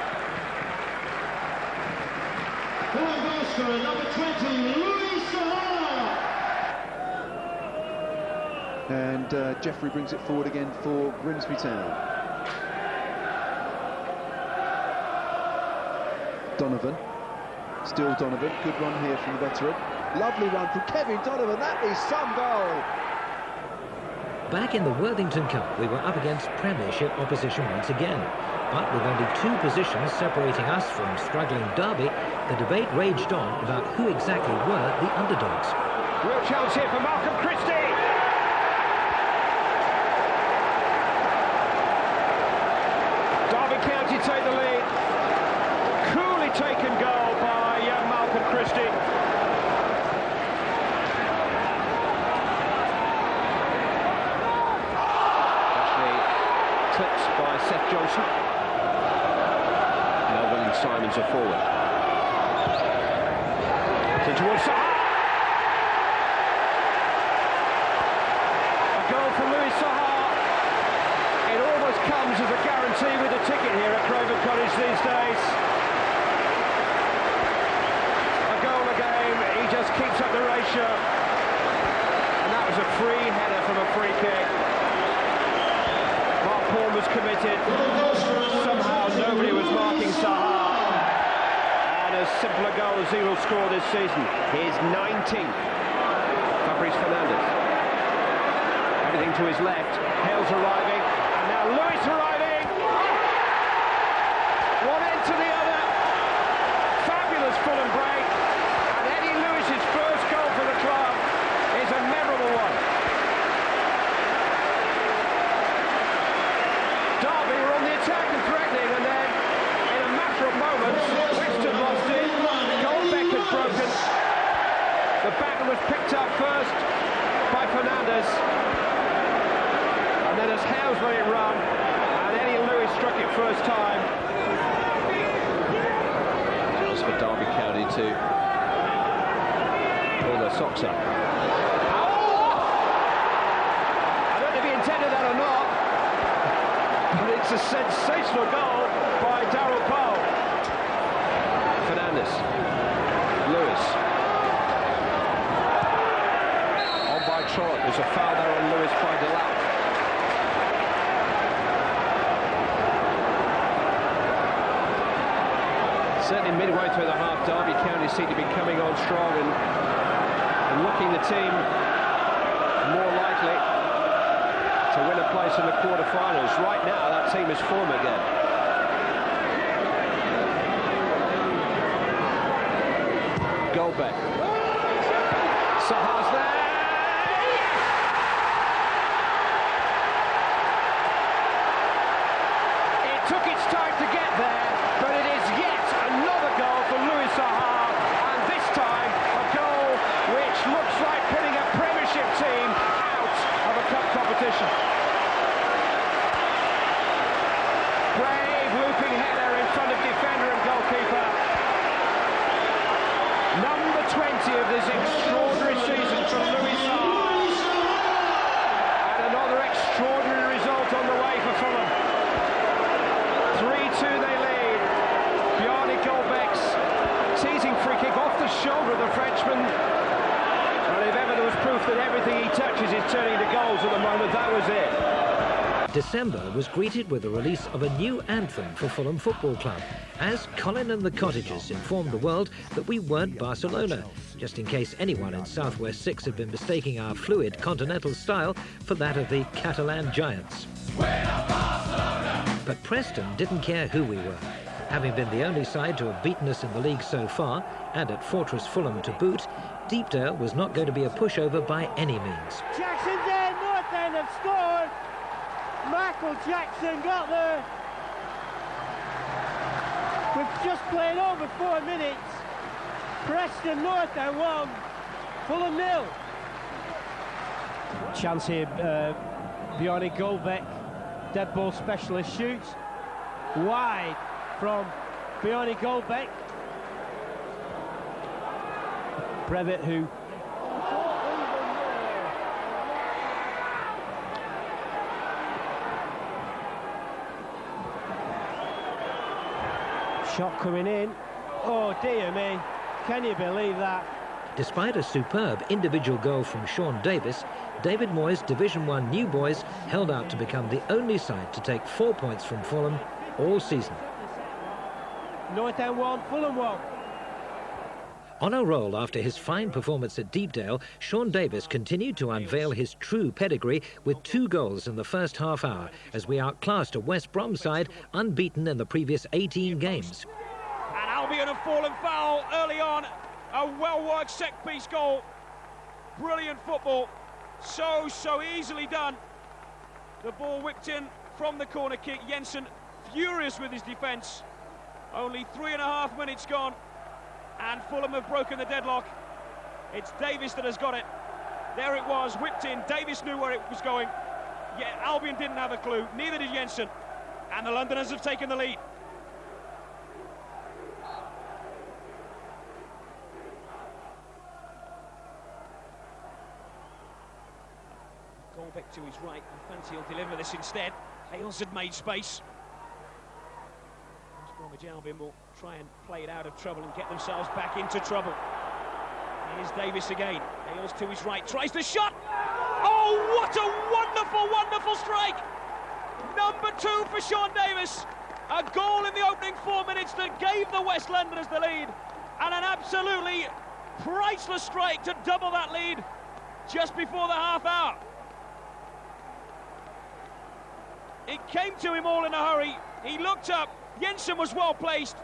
Fulham goal scorer, number 20, Louis Sahar. And Jeffrey brings it forward again for Grimsby Town. Donovan, still Donovan, good run here from the veteran. Lovely run from Kevin Donovan, that is some goal. Back in the Worthington Cup, we were up against Premiership opposition once again. But with only 2 positions separating us from struggling Derby, the debate raged on about who exactly were the underdogs. Real chance here for Malcolm Christie. Derby County take the lead. Coolly taken goal by young Malcolm Christie. Clips by Seth Johnson. Melvin and Simons are forward. So towards Sahar. A goal for Louis Sahar. It almost comes as a guarantee with a ticket here at Craven Cottage these days. A goal a game, he just keeps up the ratio. And that was a free header from a free kick. Paul was committed. Somehow nobody was marking Sahar. And as simple a goal as he will score this season. His 19th. Fabrice Fernandez. Everything to his left. Hale's arriving. And now Lewis arriving. One end to the other. Fabulous Fulham break. And Eddie Lewis's first goal for the club is a memorable one. Derby were on the attack and threatening, and then in a matter of moments Wixton lost it, Goldbeck had broken, the baton was picked up first by Fernandez, and then as Hales let it run and Eddie Lewis struck it first time. Chance for Derby County to pull their socks up. I don't know if he intended that or not, but it's a sensational goal by Darryl Powell. Fernandez. Lewis. On by Trott. There's a foul there on Lewis by Delap. Certainly midway through the half, Derby County seem to be coming on strong and looking the team more likely to win a place in the quarter-finals. Right now, that team is Fulham again. Goldbeck. Saha's there. It took its time to get there, but it is yet another goal for Louis Saha, and this time a goal which looks like putting a Premiership team out of a cup competition. Brave looping header in front of defender and goalkeeper. Number 20 of this extraordinary season from Louis Saha. And another extraordinary result on the way for Fulham. 3-2 they lead. Jean Tigana's teasing free kick off the shoulder of the Frenchman. Well, if ever there was proof that everything he touches is turning to goals at the moment, that was it. December was greeted with the release of a new anthem for Fulham Football Club, as Colin and the Cottagers informed the world that we weren't Barcelona, just in case anyone in South West 6 had been mistaking our fluid continental style for that of the Catalan giants. But Preston didn't care who we were. Having been the only side to have beaten us in the league so far, and at Fortress Fulham to boot, Deepdale was not going to be a pushover by any means. Jackson's there, North End have scored. Michael Jackson got there. We've just played over 4 minutes. Preston North End 1, Fulham 0. Chance here, Bjarne Goldbeck, dead ball specialist, shoots wide from Bjarne Goldbeck. Brevet, who shot coming in. Oh dear me, can you believe that? Despite a superb individual goal from Sean Davis, David Moyes' Division 1 new boys held out to become the only side to take 4 points from Fulham all season. North End 1, Fulham 1. On a roll after his fine performance at Deepdale, Sean Davis continued to unveil his true pedigree with 2 goals in the first half hour, as we outclassed a West Brom side unbeaten in the previous 18 games. And Albion have fallen foul early on. A well-worked set-piece goal. Brilliant football. So easily done. The ball whipped in from the corner kick. Jensen furious with his defence. Only 3.5 minutes gone. And Fulham have broken the deadlock. It's Davis that has got it. There it was, whipped in. Davis knew where it was going. Yeah, Albion didn't have a clue. Neither did Jensen. And the Londoners have taken the lead. Goldbeck to his right. I fancy he'll deliver this instead. Hales had made space. Bromwich Albion will try and play it out of trouble and get themselves back into trouble. Here's Davis again. Hales to his right, tries the shot. Oh, what a wonderful, wonderful strike! Number 2 for Sean Davis. A goal in the opening 4 minutes that gave the West Londoners the lead, and an absolutely priceless strike to double that lead just before the half hour. It came to him all in a hurry. He looked up. Jensen was well placed,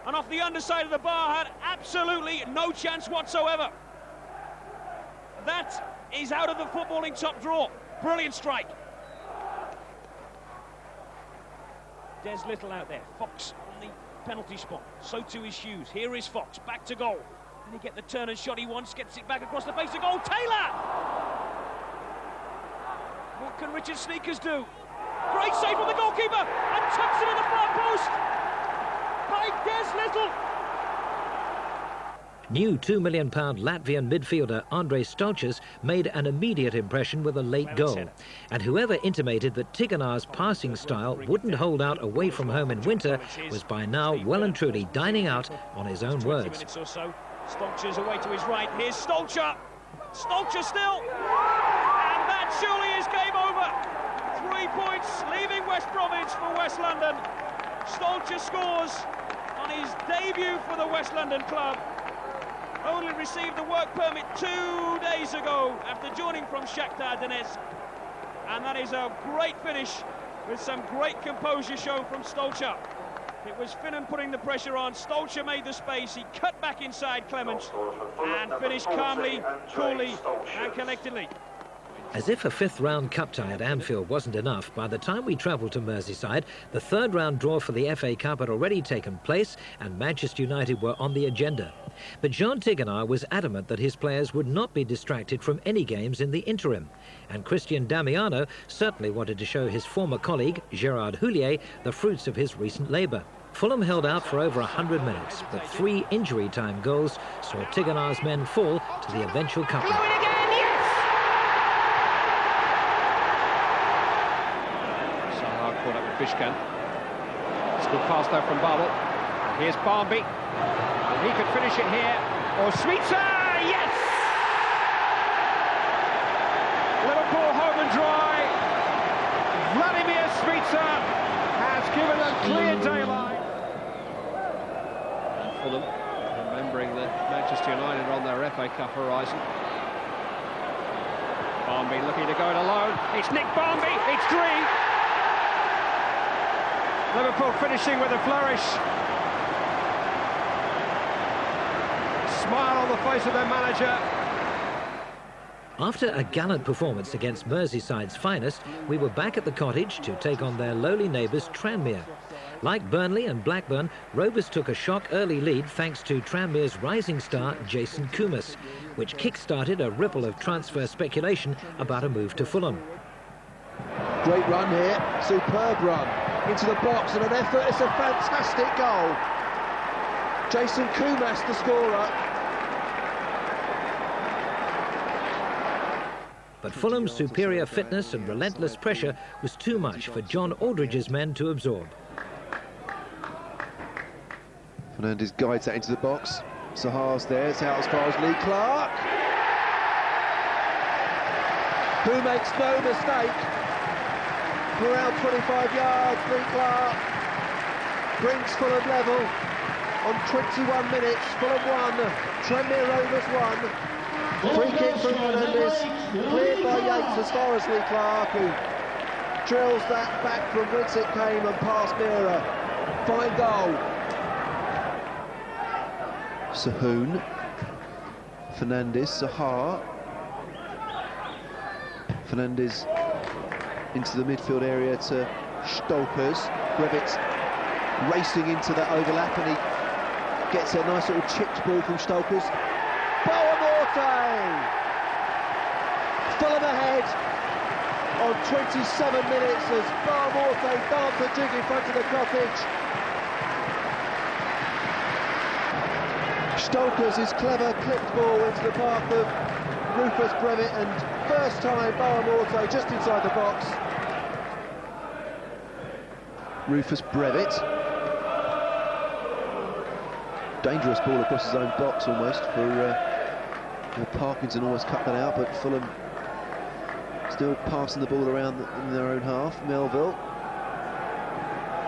and off the underside of the bar had absolutely no chance whatsoever. That is out of the footballing top drawer. Brilliant strike. Des Little out there. Fox on the penalty spot. So too is Hughes. Here is Fox. Back to goal. Can he get the turn and shot he wants? Gets it back across the face of goal. Taylor! What can Richard Sneakers do? Great save from the goalkeeper, and tucks it in the far post by Des Little. New £2 million Latvian midfielder Andrei Stolčas made an immediate impression with a late goal. And whoever intimated that Tigana's passing style wouldn't hold out away from home in winter was by now well and truly dining out on his own words. Stolčas away to his right. Here's Stolča. Stolča still. And that surely is game over. 3 points, leaving West Bromwich for West London. Stolča scores on his debut for the West London club. Only received the work permit 2 days ago after joining from Shakhtar Donetsk. and that is a great finish with some great composure shown from Stolcher. It was Fulham putting the pressure on. Stolcher made the space. He cut back inside Clement and finished calmly, coolly and collectedly. As if a fifth-round cup tie at Anfield wasn't enough, by the time we travelled to Merseyside, the third-round draw for the FA Cup had already taken place and Manchester United were on the agenda. But Jean Tigana was adamant that his players would not be distracted from any games in the interim. And Christian Damiano certainly wanted to show his former colleague, Gerard Houllier, the fruits of his recent labour. Fulham held out for over 100 minutes, but 3 injury-time goals saw Tigana's men fall to the eventual cup win. Caught up with Fishkan. It's a good pass though from Bartle. Here's Barmby. And he could finish it here. Or Smeetsa! Yes! Liverpool home and dry. Vladimir Smeetsa has given them clear daylight. And Fulham, remembering that Manchester United are on their FA Cup horizon. Barmby looking to go it alone. It's Nick Barmby. It's Dree. Liverpool finishing with a flourish. Smile on the face of their manager. After a gallant performance against Merseyside's finest, we were back at the Cottage to take on their lowly neighbours Tranmere. Like Burnley and Blackburn, Rovers took a shock early lead thanks to Tranmere's rising star Jason Kumas, which kick-started a ripple of transfer speculation about a move to Fulham. Great run here, superb run into the box and an effort. It's a fantastic goal. Jason Kumas, the scorer. But Fulham's superior fitness and relentless pressure was too much for John Aldridge's men to absorb. Fernandez guides that into the box. Sahar's there, it's out as far as Lee Clark. Who makes no mistake. Around 25 yards, Lee Clark brings Fulham level on 21 minutes. Fulham 1, Tranmere Rovers 1. Free kick from Fernandez, cleared by Yates as far as Lee Clark, who drills that back from whence it came and past Mira. Fine goal. Sahoon, Fernandez, Sahar. Fernandez into the midfield area to Stolkers. Brevitz racing into that overlap and he gets a nice little chipped ball from Stolkers. Boamorte! Fulham ahead on 27 minutes as Boamorte dance a jig in front of the Cottage. Stolkers' clever clipped ball into the path of Rufus Brevett, and first time Boamorte just inside the box. Rufus Brevett. Dangerous ball across his own box almost for Parkinson, almost cut that out, but Fulham still passing the ball around in their own half. Melville.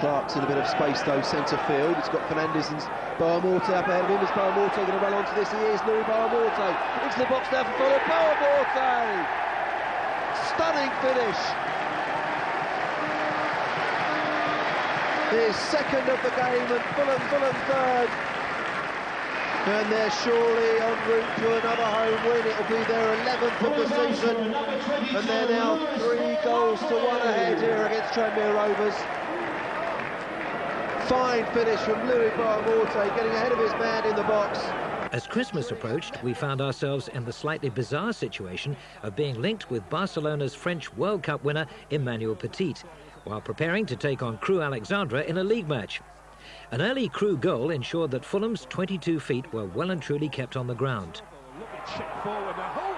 Clark's in a bit of space though, centre field. It's got Fernandez and Boamorte up ahead of him. Is Boamorte going to run onto this? He is. Louis Boamorte into the box now for Fulham. Boamorte! Stunning finish. His second of the game and Fulham third. And they're surely en route to another home win. It'll be their 11th of the season. And they're now 3 goals to 1 ahead here against Tranmere Rovers. Fine finish from Louis Boamorte, getting ahead of his man in the box. As Christmas approached, we found ourselves in the slightly bizarre situation of being linked with Barcelona's French World Cup winner Emmanuel Petit, while preparing to take on Crewe Alexandra in a league match. An early Crewe goal ensured that Fulham's 22 feet were well and truly kept on the ground. Check forward now.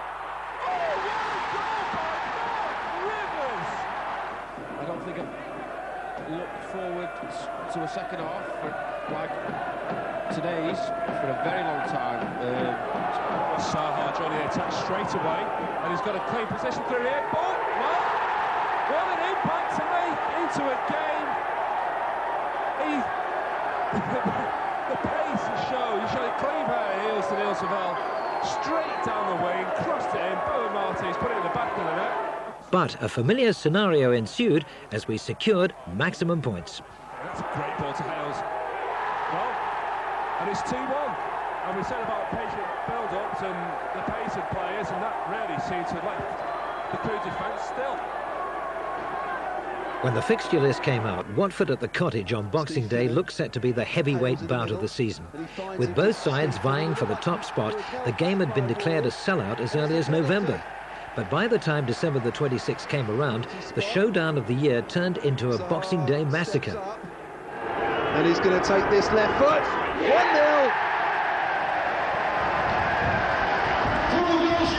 I don't think I've looked forward to a second half like today's for a very long time. Saha, Johnny, attacks straight away, and he's got a clean possession through here. But, well, what an impact to make into a game. The pace he showed a clean pair of heels to Neil Savell, straight down the wing, crossed it in. Bowen Martin's put it in the back of the net. But a familiar scenario ensued as we secured maximum points. That's a great ball to Hales. Well, and it's 2-1. And we said about patient build-ups and the pace of players, and that really seemed to have left the Crewe defence still. When the fixture list came out, Watford at the Cottage on Boxing Day looked set to be the heavyweight bout of the season. With both sides vying for the top spot, the game had been declared a sellout as early as November. But by the time December the 26th came around, the showdown of the year turned into a Boxing Day massacre. And he's going to take this left foot. 1-0.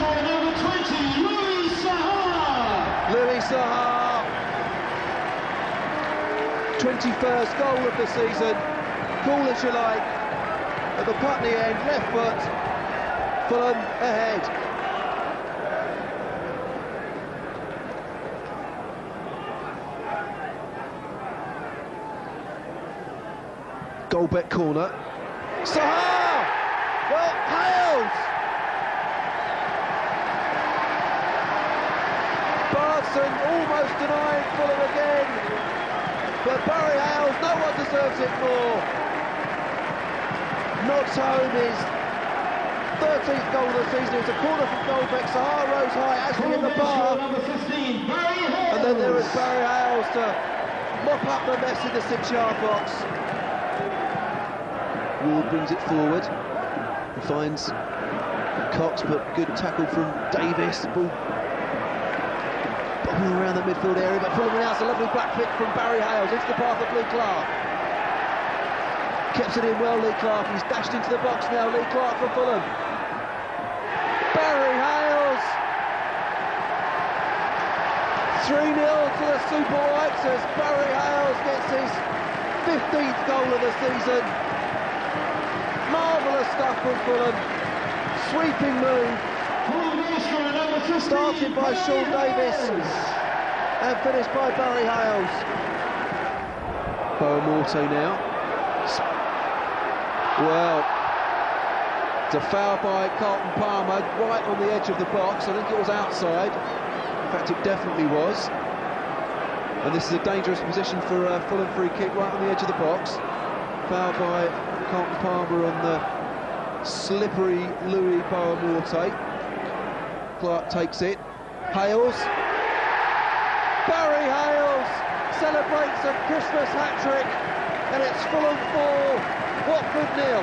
Number 20, Louis Saha. Louis Saha. 21st goal of the season. Call as you like. At the Putney end, left foot. Fulham ahead. Goalbeck corner. Saha! Well, Hales! Barton almost denying Fulham again. But Barry Hales, no one deserves it more. Knocks home his 13th goal of the season. It's a corner from Goalbeck. Saha rose high, actually in the bar. And then there was Barry Hales to mop up the mess in the 6-yard box. Ward brings it forward and finds Cox, but good tackle from Davis. Ball bobbing around the midfield area, but Fulham announced a lovely back flick from Barry Hales into the path of Lee Clark. Keeps it in well, Lee Clark. He's dashed into the box now, Lee Clark for Fulham. Barry Hales! 3-0 to the Super Whites as Barry Hales gets his 15th goal of the season. Marvellous stuff from Fulham. Sweeping move. Started by Sean Davis and finished by Barry Hales. Boamorte now. Well, it's a foul by Carlton Palmer right on the edge of the box. I think it was outside. In fact, it definitely was. And this is a dangerous position for a Fulham free kick right on the edge of the box. Foul by Carlton Palmer on the slippery Louis Boamorte. Clark takes it. Hales. Barry Hales celebrates a Christmas hat-trick, and it's Fulham 4, Watford 0.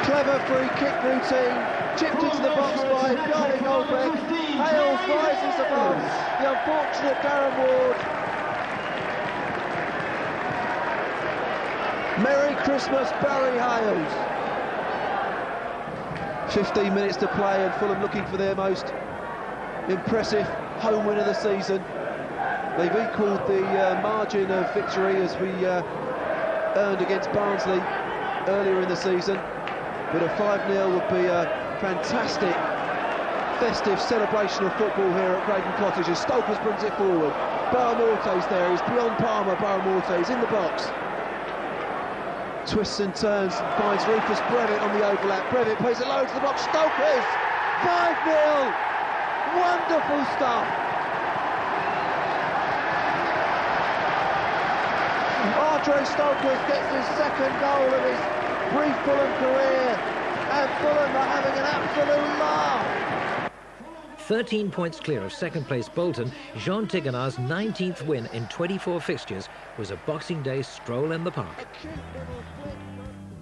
Clever free kick routine, chipped into the box by Bjarne Goldbeck. Hales rises above the unfortunate Darren Ward. Merry Christmas, Barry Hales. 15 minutes to play and Fulham looking for their most impressive home win of the season. They've equalled the margin of victory as we earned against Barnsley earlier in the season, but a 5-0 would be a fantastic festive celebration of football here at Craven Cottage as Stokers brings it forward. Boamorte's there, he's beyond Palmer. Boamorte is in the box. Twists and turns, finds Rufus Brevitt on the overlap. Brevitt plays it low to the box. Stokers! 5-0! Wonderful stuff! Andre Stokers gets his second goal of his brief Fulham career, and Fulham are having an absolute laugh. 13 points clear of second place Bolton, Jean Tigana's 19th win in 24 fixtures was a Boxing Day stroll in the park.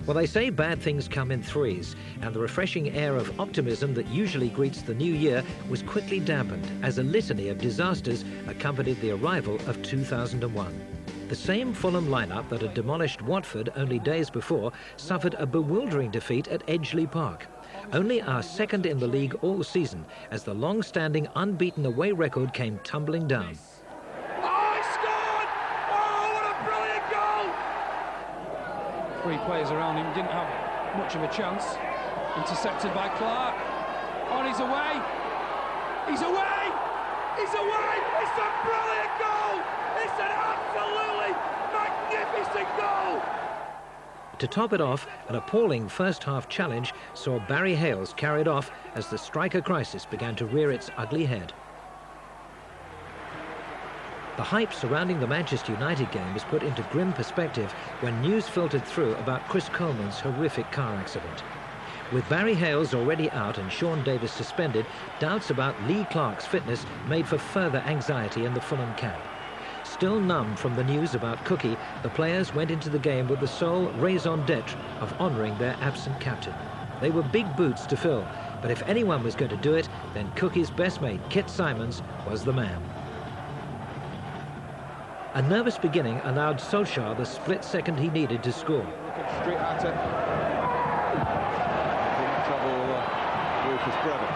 Well, they say bad things come in threes, and the refreshing air of optimism that usually greets the new year was quickly dampened as a litany of disasters accompanied the arrival of 2001. The same Fulham lineup that had demolished Watford only days before suffered a bewildering defeat at Edgeley Park. Only our second in the league all season, as the long-standing unbeaten away record came tumbling down. Oh, he scored! Oh, what a brilliant goal! 3 players around him, didn't have much of a chance. Intercepted by Clark. On his away. He's away! He's away! It's a brilliant goal! It's an absolutely magnificent goal! To top it off, an appalling first-half challenge saw Barry Hales carried off as the striker crisis began to rear its ugly head. The hype surrounding the Manchester United game was put into grim perspective when news filtered through about Chris Coleman's horrific car accident. With Barry Hales already out and Sean Davis suspended, doubts about Lee Clark's fitness made for further anxiety in the Fulham camp. Still numb from the news about Cookie, the players went into the game with the sole raison d'etre of honouring their absent captain. They were big boots to fill, but if anyone was going to do it, then Cookie's best mate, Kit Symons, was the man. A nervous beginning allowed Solskjaer the split second he needed to score. Straight at it. In trouble, Rufus Brevett.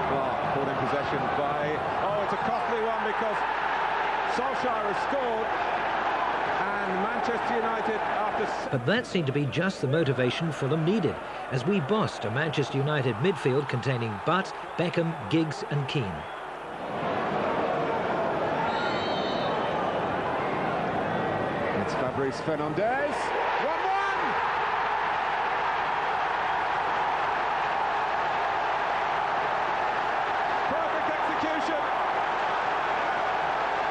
Clark caught in possession by... Oh, it's a costly one because Solskjaer has scored. And Manchester United after... But that seemed to be just the motivation Fulham needed, as we bossed a Manchester United midfield containing Butt, Beckham, Giggs and Keane. It's Fabrice Fernandes. 1-1! Perfect execution.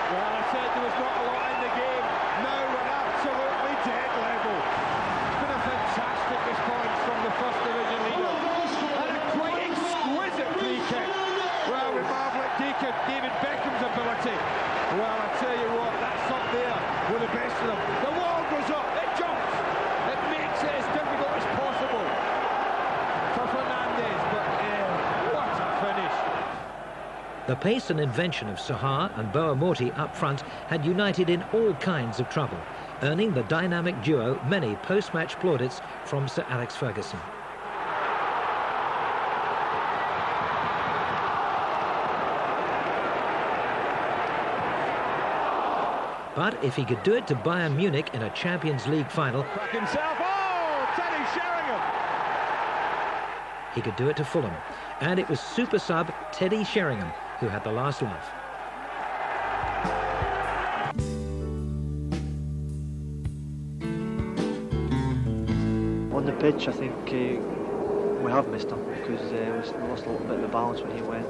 Well, I said there was not a lot in the game. No, we're absolutely dead level. It's been a fantastic response from the first division leader. And a quite exquisite free kick. Well, with Marvin Deacon, David Beckham's ability. Well, I tell you what, that's up there with the best of them. The wall goes up, it jumps. It makes it as difficult as possible for Fernandes, but what a finish. The pace and invention of Sahar and Boa Morti up front had United in all kinds of trouble, earning the dynamic duo many post-match plaudits from Sir Alex Ferguson. But if he could do it to Bayern Munich in a Champions League final, Crack himself, oh, Teddy Sheringham! he could do it to Fulham. And it was super sub Teddy Sheringham who had the last laugh. On the pitch, I think we have missed him because we lost a little bit of the balance when he went.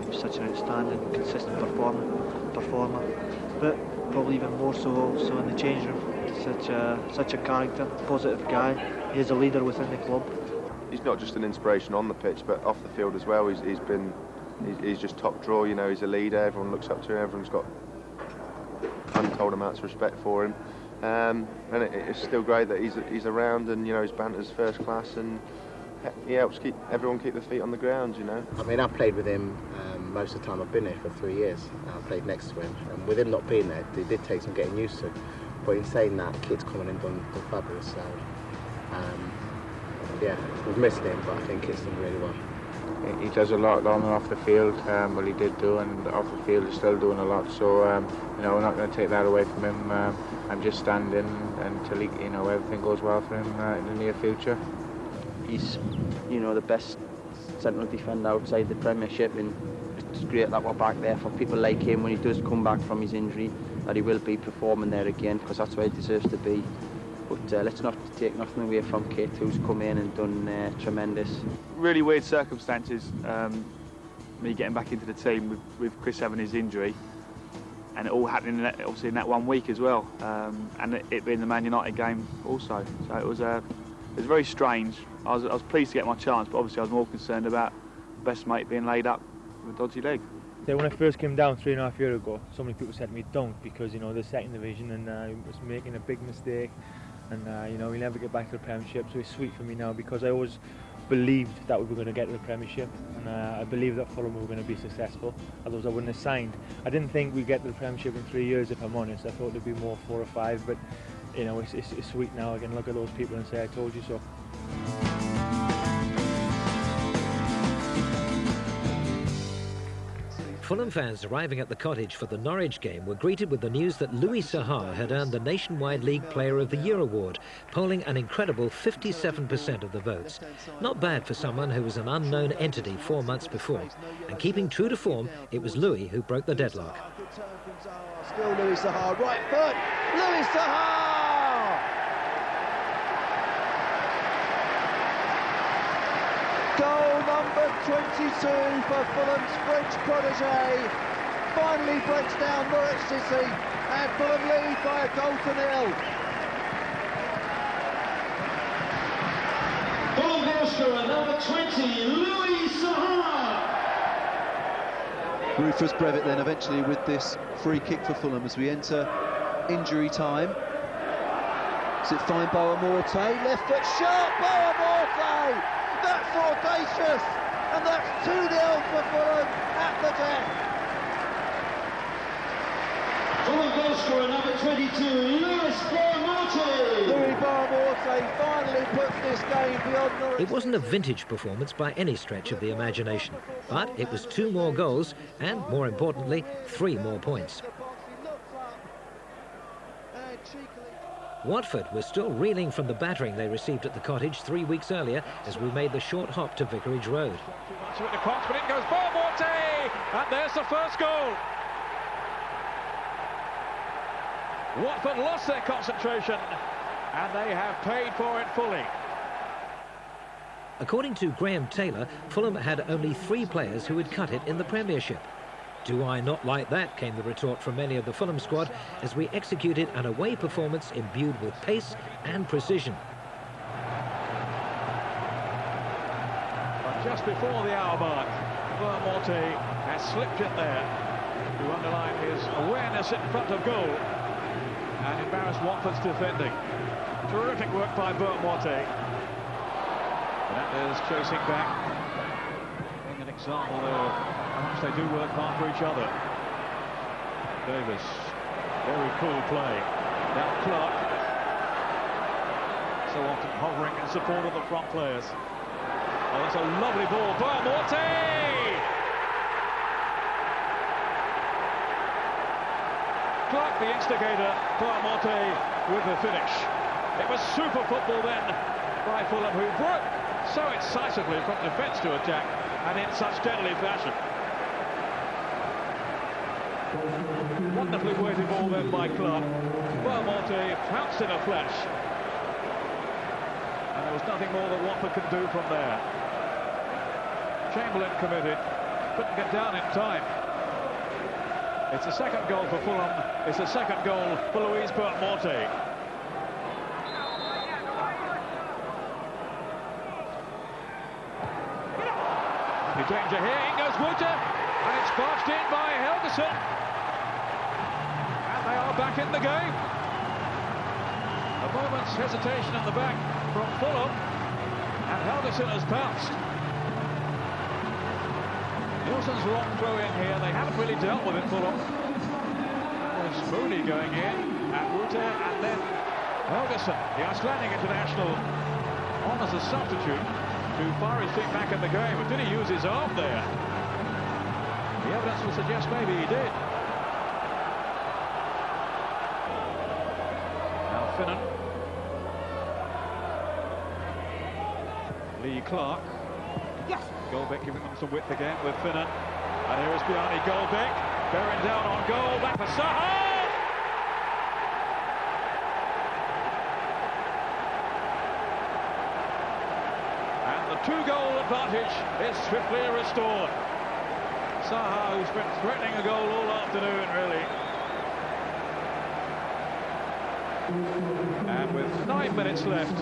He was such an outstanding, consistent performer. But probably even more so also in the change room. Such a character, positive guy. He is a leader within the club. He's not just an inspiration on the pitch, but off the field as well. He's just top draw. You know, he's a leader. Everyone looks up to him. Everyone's got untold amounts of respect for him. And it's still great that he's around, and you know his banter's first class, and he helps keep everyone keep their feet on the ground. You know. I mean, I've played with him most of the time. I've been there for 3 years. I played next to him, and with him not being there, it did take some getting used to. But in saying that, Kit's coming in done fabulous. So yeah, we've missed him, but I think Kit's done really well. He does a lot on and off the field. Well, he did do, and off the field he's still doing a lot. So you know, we're not going to take that away from him. I'm just standing until everything goes well for him in the near future. He's, the best central defender outside the Premiership, and it's great that we're back there for people like him when he does come back from his injury, that he will be performing there again, because that's where he deserves to be. But let's not take nothing away from Kit, who's come in and done tremendous. Really weird circumstances, me getting back into the team with Chris having his injury, and it all happening obviously in that 1 week as well, and it being the Man United game also. So it was very strange. I was pleased to get my chance, but obviously I was more concerned about best mate being laid up with a dodgy leg. When I first came down 3.5 years ago, so many people said to me, don't, because the second division, and he was making a big mistake, and he'll never get back to the Premiership. So it's sweet for me now, because I always believed that we were going to get to the Premiership, and I believed that Fulham were going to be successful, otherwise I wouldn't have signed. I didn't think we'd get to the Premiership in 3 years, if I'm honest. I thought there'd be more 4 or 5, but it's sweet now. I can look at those people and say, I told you so. Fulham fans arriving at the cottage for the Norwich game were greeted with the news that Louis Sahar had earned the Nationwide League Player of the Year award, polling an incredible 57% of the votes. Not bad for someone who was an unknown entity 4 months before. And keeping true to form, it was Louis who broke the deadlock. Still Louis Sahar, right foot, Louis Sahar! Goal number 22 for Fulham's French protégé. finally breaks down Norwich City, and Fulham lead by a goal to nil. Fulham goal scorer number 20, Louis Saha. Rufus Brevitt then eventually with this free kick for Fulham as we enter injury time. Does it find Boa-Morte? Left foot shot, Boa-Morte! That's audacious! And that's 2-0 for Fulham at the death. Fulham goal scorer number 22, Louis Boa-Morte. Louis Boa-Morte finally puts this game beyond Norwich. It wasn't a vintage performance by any stretch of the imagination, but it was 2 more goals and, more importantly, 3 more points. Watford were still reeling from the battering they received at the Cottage 3 weeks earlier as we made the short hop to Vicarage Road. Too much with the Cox, but in goes Boa-Morte! And there's the first goal. Watford lost their concentration, and they have paid for it fully. According to Graham Taylor, Fulham had only 3 players who had cut it in the Premiership. Do I not like that, came the retort from many of the Fulham squad as we executed an away performance imbued with pace and precision. But just before the hour mark, Boa-Morte has slipped in there to underline his awareness in front of goal and embarrass Watford's defending. Terrific work by Boa-Morte. That is chasing back. Being an example there of how much they do work hard for each other. Davis, very cool play. Now Clark, so often hovering in support of the front players. Oh, that's a lovely ball. Boa-Morte! Clark, the instigator, Boa-Morte with the finish. It was super football then by Fulham, who broke so incisively from defence to attack and in such deadly fashion. Wonderfully weighted ball then by Clark. Boa-Morte pounced in a flash. And there was nothing more that Watford could do from there. Chamberlain committed, couldn't get down in time. It's the second goal for Fulham, it's the second goal for Louis Boa-Morte. Any danger here, in goes Wooter, and it's barged in by Helgeson. And they are back in the game. A moment's hesitation at the back from Fulham, and Helgeson has pounced. Nielsen's long throw in here, they haven't really dealt with it, Fulham. There's Mooney going in, and Wooter, and then Helgeson, the Icelandic international, on as a substitute to fire his feet back in the game. But did he use his arm there? The evidence will suggest maybe he did. Now Finnan. Lee Clark. Yes. Goldbeck giving them some width again with Finnan. And here is Bjarni Goldbeck. Bearing down on goal. Back for Saha! And the 2-goal advantage is swiftly restored. Saha, who's been threatening a goal all afternoon, really. And with 9 minutes left,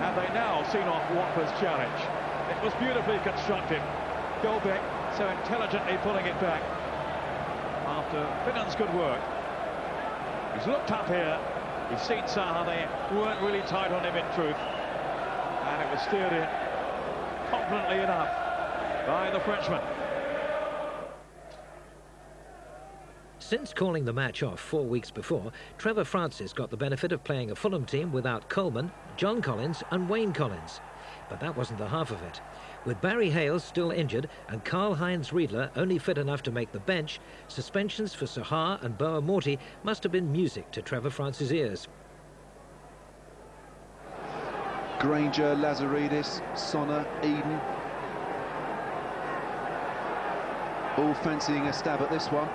have they now seen off Watford's challenge? It was beautifully constructed. Goldbeck so intelligently pulling it back after Finnan's good work. He's looked up here, he's seen Saha, they weren't really tight on him in truth. And it was steered in confidently enough by the Frenchman. Since calling the match off 4 weeks before, Trevor Francis got the benefit of playing a Fulham team without Coleman, John Collins and Wayne Collins. But that wasn't the half of it. With Barry Hales still injured and Karl-Heinz Riedler only fit enough to make the bench, suspensions for Saha and Boa-Morte must have been music to Trevor Francis' ears. Granger, Lazaridis, Sonner, Eden. All fancying a stab at this one.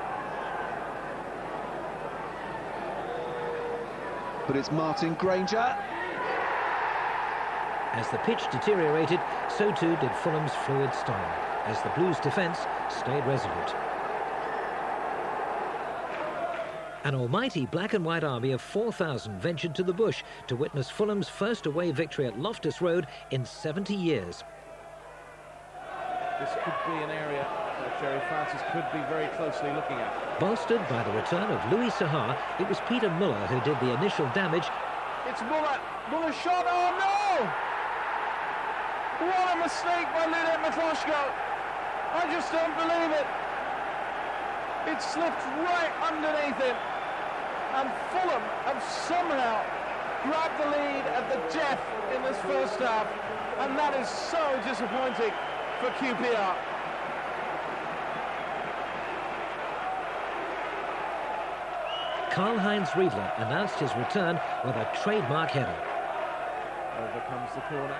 But it's Martin Granger. As the pitch deteriorated, so too did Fulham's fluid style, as the Blues' defence stayed resolute. An almighty black and white army of 4,000 ventured to the bush to witness Fulham's first away victory at Loftus Road in 70 years. This could be an area that Jerry Francis could be very closely looking at. Bolstered by the return of Louis Sahar, it was Peter Muller who did the initial damage. It's Muller. Muller's shot. Oh no! What a mistake by Linet Matoshko. I just don't believe it. It slipped right underneath him. And Fulham have somehow grabbed the lead at the death in this first half. And that is so disappointing for QPR. Karl-Heinz Riedler announced his return with a trademark header. Over comes the corner.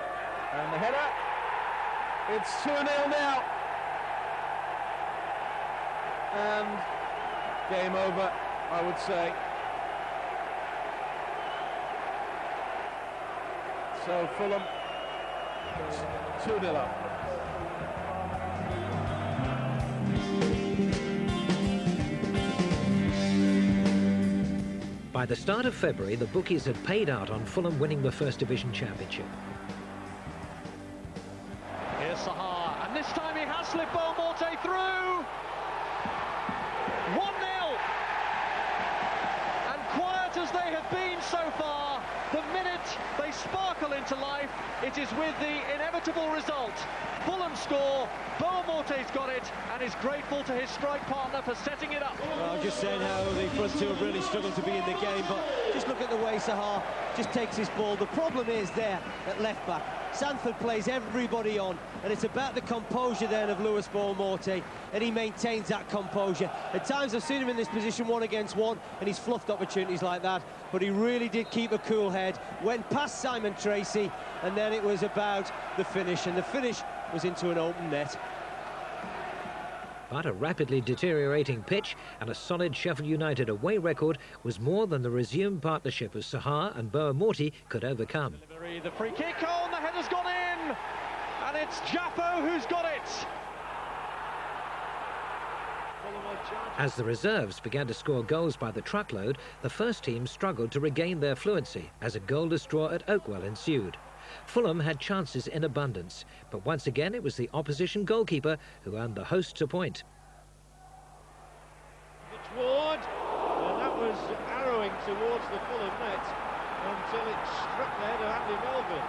And the header. It's 2-0 now. And game over, I would say. So Fulham 2-0 up. By the start of February, the bookies had paid out on Fulham winning the First Division Championship. Here's Sahar, and this time he has slipped Beaumonte through. 1-0. And quiet as they have been so far, the minute they sparkle into life, it is with the inevitable result. Fulham score, Beaumonte's got it, and is grateful to his strike partner for setting it up. Well, just saying how the front two have really struggled to be in the game, but just look at the way Sahar just takes his ball. The problem is there at left back. Sanford plays everybody on, and it's about the composure then of Lewis Beaumonte, and he maintains that composure. At times I've seen him in this position 1-against-1, and he's fluffed opportunities like that, but he really did keep a cool head, went past Simon Tracy, and then it was about the finish, and the finish was into an open net. But a rapidly deteriorating pitch and a solid Sheffield United away record was more than the resumed partnership of Sahar and Beaumonte could overcome. The free kick on, the header's gone in, and it's Jaffo who's got it. As the reserves began to score goals by the truckload, the first team struggled to regain their fluency as a goalless draw at Oakwell ensued. Fulham had chances in abundance, but once again it was the opposition goalkeeper who earned the hosts a point. It's Ward, and that was arrowing towards the Fulham net until it struck the head of Andy Melville.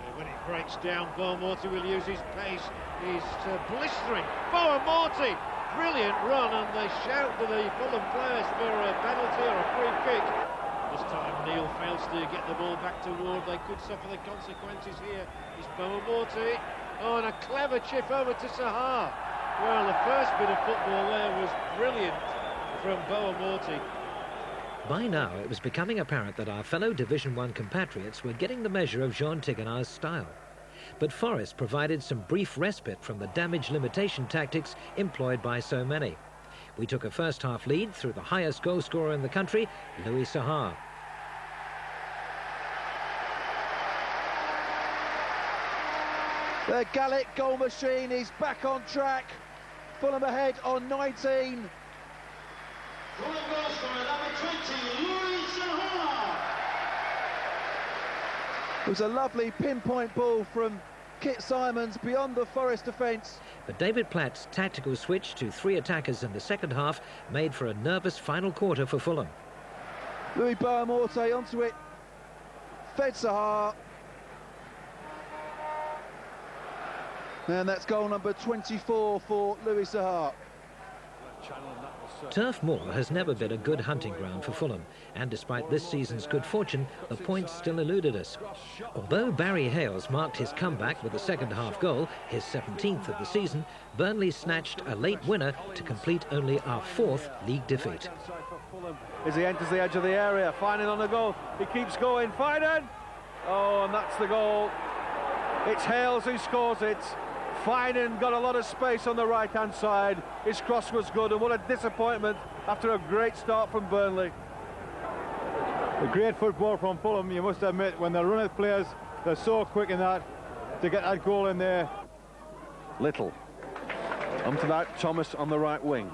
And when it breaks down, Beaumonte will use his pace. He's blistering. Beaumonte, brilliant run, and they shout to the Fulham players for a penalty or a free kick. This time Neil fails to get the ball back to Ward. They could suffer the consequences here. It's Beaumonte. Oh, and a clever chip over to Sahar. Well, the first bit of football there was brilliant from Beaumonte. By now, it was becoming apparent that our fellow Division 1 compatriots were getting the measure of Jean Tigana's style. But Forest provided some brief respite from the damage limitation tactics employed by so many. We took a first-half lead through the highest goal scorer in the country, Louis Sahar. The Gallic goal machine is back on track. Fulham ahead on 19. Fulham goal scorer number 20, Louis Sahar. It was a lovely pinpoint ball from Kit Simons beyond the Forest defence. But David Platt's tactical switch to 3 attackers in the second half made for a nervous final quarter for Fulham. Louis Beaumonte onto it, fed Sahar. And that's goal number 24 for Louis Sahar. Turf Moor has never been a good hunting ground for Fulham, and despite this season's good fortune, the points still eluded us. Although Barry Hales marked his comeback with a second-half goal, his 17th of the season, Burnley snatched a late winner to complete only our 4th league defeat. As he enters the edge of the area, Finan on the goal, he keeps going, Finan! Oh, and that's the goal. It's Hales who scores it. Finan got a lot of space on the right-hand side. His cross was good, and what a disappointment after a great start from Burnley. A great football from Fulham, you must admit. When they're running players, they're so quick in that, to get that goal in there. Little. Onto that, Thomas on the right wing.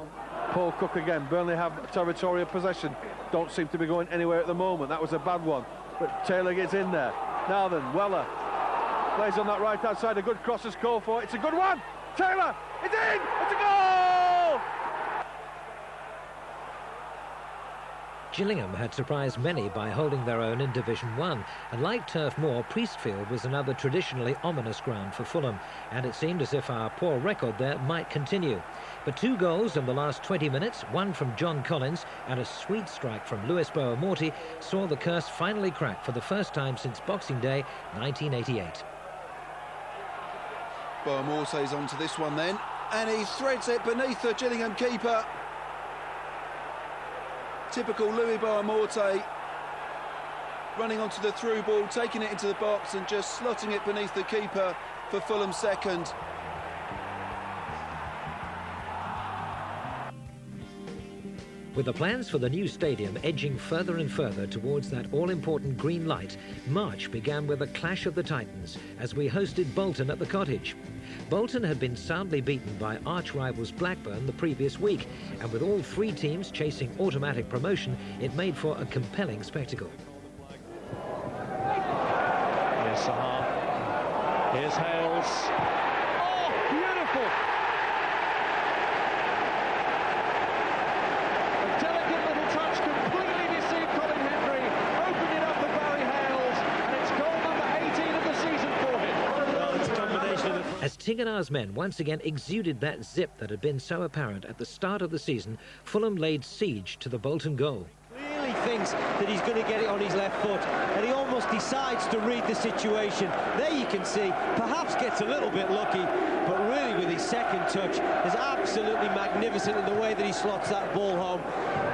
Paul Cook again. Burnley have territorial possession. Don't seem to be going anywhere at the moment. That was a bad one. But Taylor gets in there. Now then, Weller plays on that right-hand side. A good cross is called for. It's a good one. Taylor, it's in. It's a goal. Gillingham had surprised many by holding their own in Division 1, and like Turf Moor, Priestfield was another traditionally ominous ground for Fulham, and it seemed as if our poor record there might continue. But 2 goals in the last 20 minutes, one from John Collins and a sweet strike from Lewis Boamorti, saw the curse finally crack for the first time since Boxing Day 1988. Boamorti's onto this one then, and he threads it beneath the Gillingham keeper. Typical Louis Boamorti, running onto the through ball, taking it into the box and just slotting it beneath the keeper for Fulham's second. With the plans for the new stadium edging further and further towards that all-important green light, March began with a clash of the Titans as we hosted Bolton at the Cottage. Bolton had been soundly beaten by arch-rivals Blackburn the previous week, and with all 3 teams chasing automatic promotion, it made for a compelling spectacle. Here's Sahar. Here's Hales. Oh, beautiful! A delicate little touch completely deceived Colin Hendry, opened it up for Barry Hales, and it's goal number 18 of the season for him. Well, it's a combination of... As Tigana's men once again exuded that zip that had been so apparent at the start of the season, Fulham laid siege to the Bolton goal. Really thinks that he's going to get it on his left foot, and he almost decides to read the situation. There you can see, perhaps gets a little bit lucky, but really with his second touch is absolutely magnificent in the way that he slots that ball home.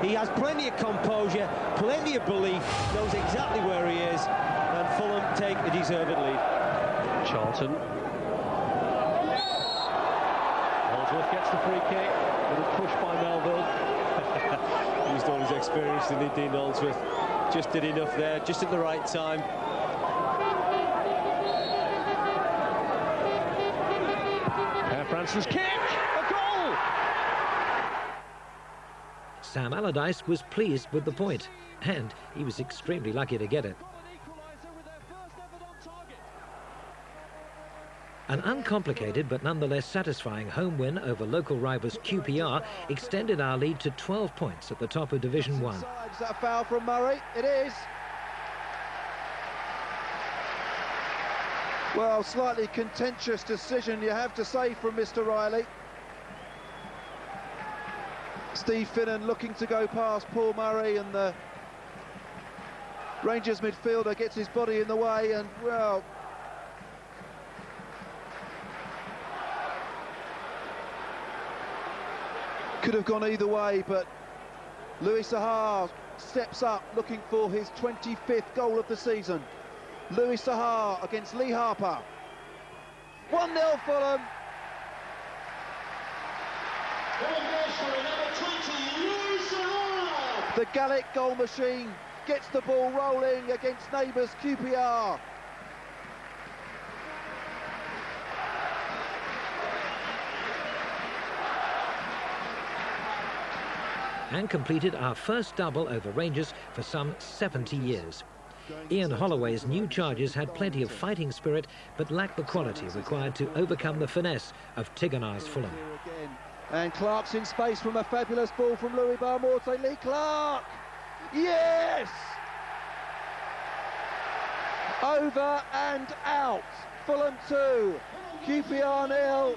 He has plenty of composure, plenty of belief, knows exactly where he is, and Fulham take a deserved lead. Charlton. Ellsworth gets the free kick, little push by Melville. Used all his experience, didn't he, Dean Ellsworth? Just did enough there, just at the right time. Francis kick, a goal! Sam Allardyce was pleased with the point, and he was extremely lucky to get it. An uncomplicated but nonetheless satisfying home win over local rivals QPR extended our lead to 12 points at the top of Division 1. Is that a foul from Murray? It is. Well, slightly contentious decision, you have to say, from Mr. Riley. Steve Finnan looking to go past Paul Murray, and the Rangers midfielder gets his body in the way, and, well, could have gone either way, but Louis Sahar steps up looking for his 25th goal of the season. Louis Sahar against Lee Harper. 1-0 Fulham. The Gallic goal machine gets the ball rolling against neighbours QPR. And completed our first double over Rangers for some 70 years. Ian Holloway's new charges had plenty of fighting spirit, but lacked the quality required to overcome the finesse of Tigana's Fulham. And Clark's in space from a fabulous ball from Louis Boamorti. Lee Clark! Yes! Over and out. Fulham 2, QPR 0.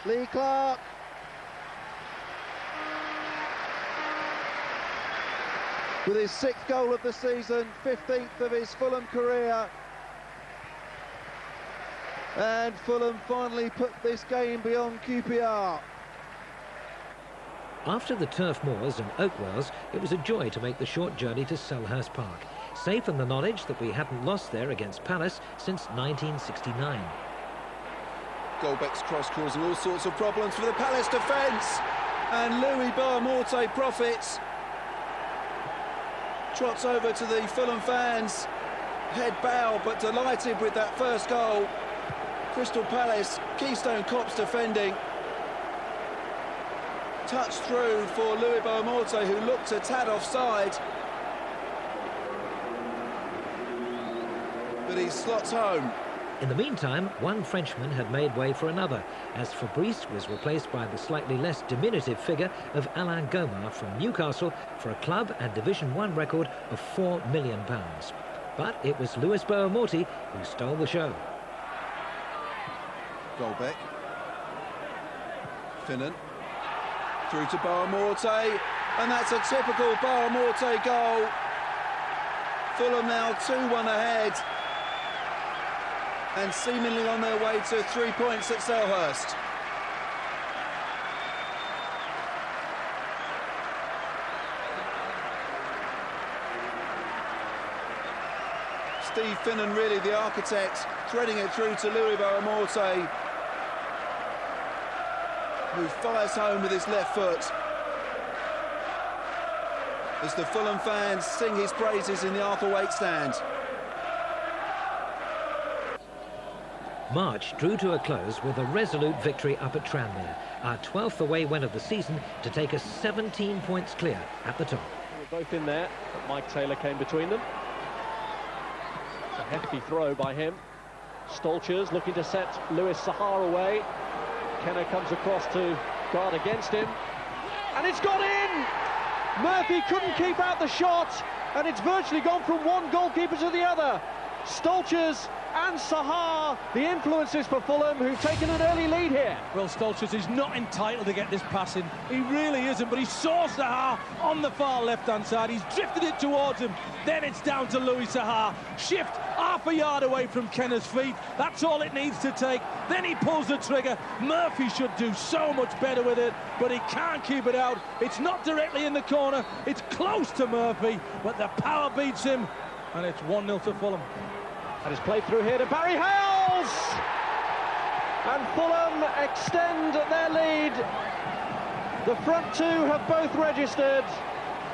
Lee Clark. With his 6th goal of the season, 15th of his Fulham career. And Fulham finally put this game beyond QPR. After the Turf Moors and Oakwells, it was a joy to make the short journey to Selhurst Park, safe in the knowledge that we hadn't lost there against Palace since 1969. Goldbeck's cross causing all sorts of problems for the Palace defence, and Louis Boamorti profits. Trots over to the Fulham fans, head bowed but delighted with that first goal. Crystal Palace, Keystone Cops defending, touch through for Louis Boamorte, who looked a tad offside. But he slots home. In the meantime, one Frenchman had made way for another, as Fabrice was replaced by the slightly less diminutive figure of Alain Gomard from Newcastle for a club and Division 1 record of £4 million. But it was Louis Boamorte who stole the show. Goldbeck. Finnan. Through to Boamorte, and that's a typical Boamorte goal. Fulham now 2-1 ahead, and seemingly on their way to 3 points at Selhurst. Steve Finnan really the architect, threading it through to Louis Boamorte, who fires home with his left foot. As the Fulham fans sing his praises in the Arthur Waite stand. March drew to a close with a resolute victory up at Tranmere, our 12th away win of the season, to take us 17 points clear at the top. We're both in there, but Mike Taylor came between them. It's a hefty throw by him. Stolchers looking to set Louis Sahar away. Kenner comes across to guard against him, and it's gone in! Murphy couldn't keep out the shot, and it's virtually gone from one goalkeeper to the other. Stolchers and Sahar, the influences for Fulham, who've taken an early lead here. Well, Stolchers is not entitled to get this passing. He really isn't, but he saw Sahar on the far left-hand side. He's drifted it towards him. Then it's down to Louis Sahar. Shift half a yard away from Kenner's feet. That's all it needs to take. Then he pulls the trigger. Murphy should do so much better with it, but he can't keep it out. It's not directly in the corner. It's close to Murphy, but the power beats him, and it's 1-0 to Fulham. And it's played through here to Barry Hales! And Fulham extend their lead. The front two have both registered,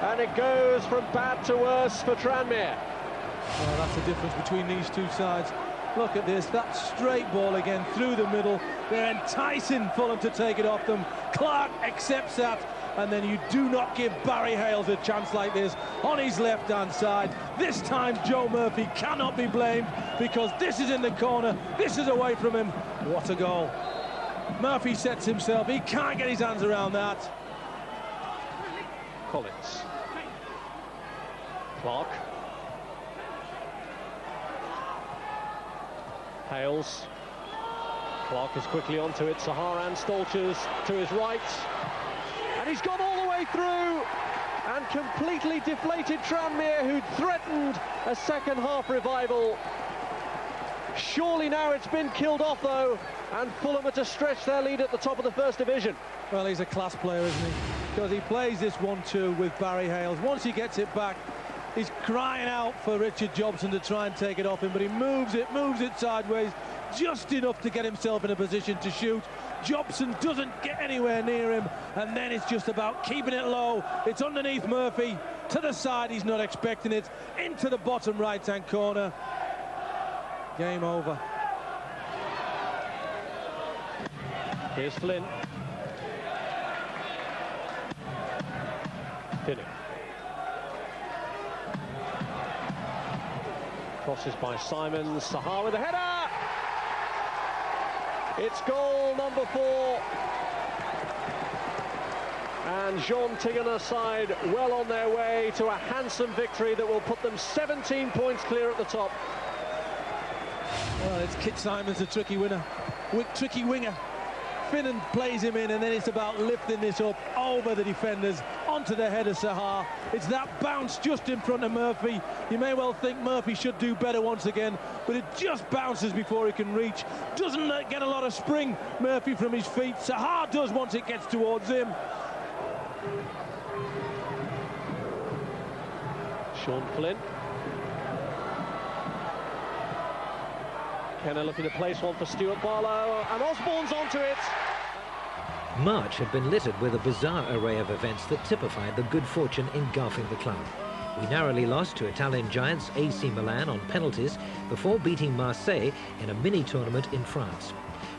and it goes from bad to worse for Tranmere. Well, that's the difference between these two sides. Look at this, that straight ball again through the middle. They're enticing Fulham to take it off them. Clark accepts that, and then you do not give Barry Hales a chance like this on his left-hand side. This time Joe Murphy cannot be blamed, because this is in the corner, this is away from him. What a goal. Murphy sets himself, he can't get his hands around that. Collins. Clark. Hales. Clark is quickly onto it. Sahar and Stolchers to his right. And he's gone all the way through and completely deflated Tranmere, who'd threatened a second-half revival. Surely now it's been killed off, though, and Fulham are to stretch their lead at the top of the First Division. Well, he's a class player, isn't he? Because he plays this 1-2 with Barry Hales. Once he gets it back, he's crying out for Richard Jobson to try and take it off him, but he moves it sideways, just enough to get himself in a position to shoot. Jobson doesn't get anywhere near him, and then it's just about keeping it low. It's underneath Murphy, to the side, he's not expecting it, into the bottom right-hand corner. Game over. Here's Flynn. Finnan. Crosses by Simon. Sahar with a header! It's goal number 4. And Jean Tigana side well on their way to a handsome victory that will put them 17 points clear at the top. Well, it's Kit Simon's a tricky winger. Finnan plays him in, and then it's about lifting this up over the defenders onto the head of Sahar. It's that bounce just in front of Murphy. You may well think Murphy should do better once again, but it just bounces before he can reach. Doesn't get a lot of spring, Murphy, from his feet. Sahar does once it gets towards him. Sean Flynn. Kenner looking to place one for Stuart Barlow, and Osborne's onto it. March had been littered with a bizarre array of events that typified the good fortune engulfing the club. We narrowly lost to Italian giants AC Milan on penalties before beating Marseille in a mini-tournament in France.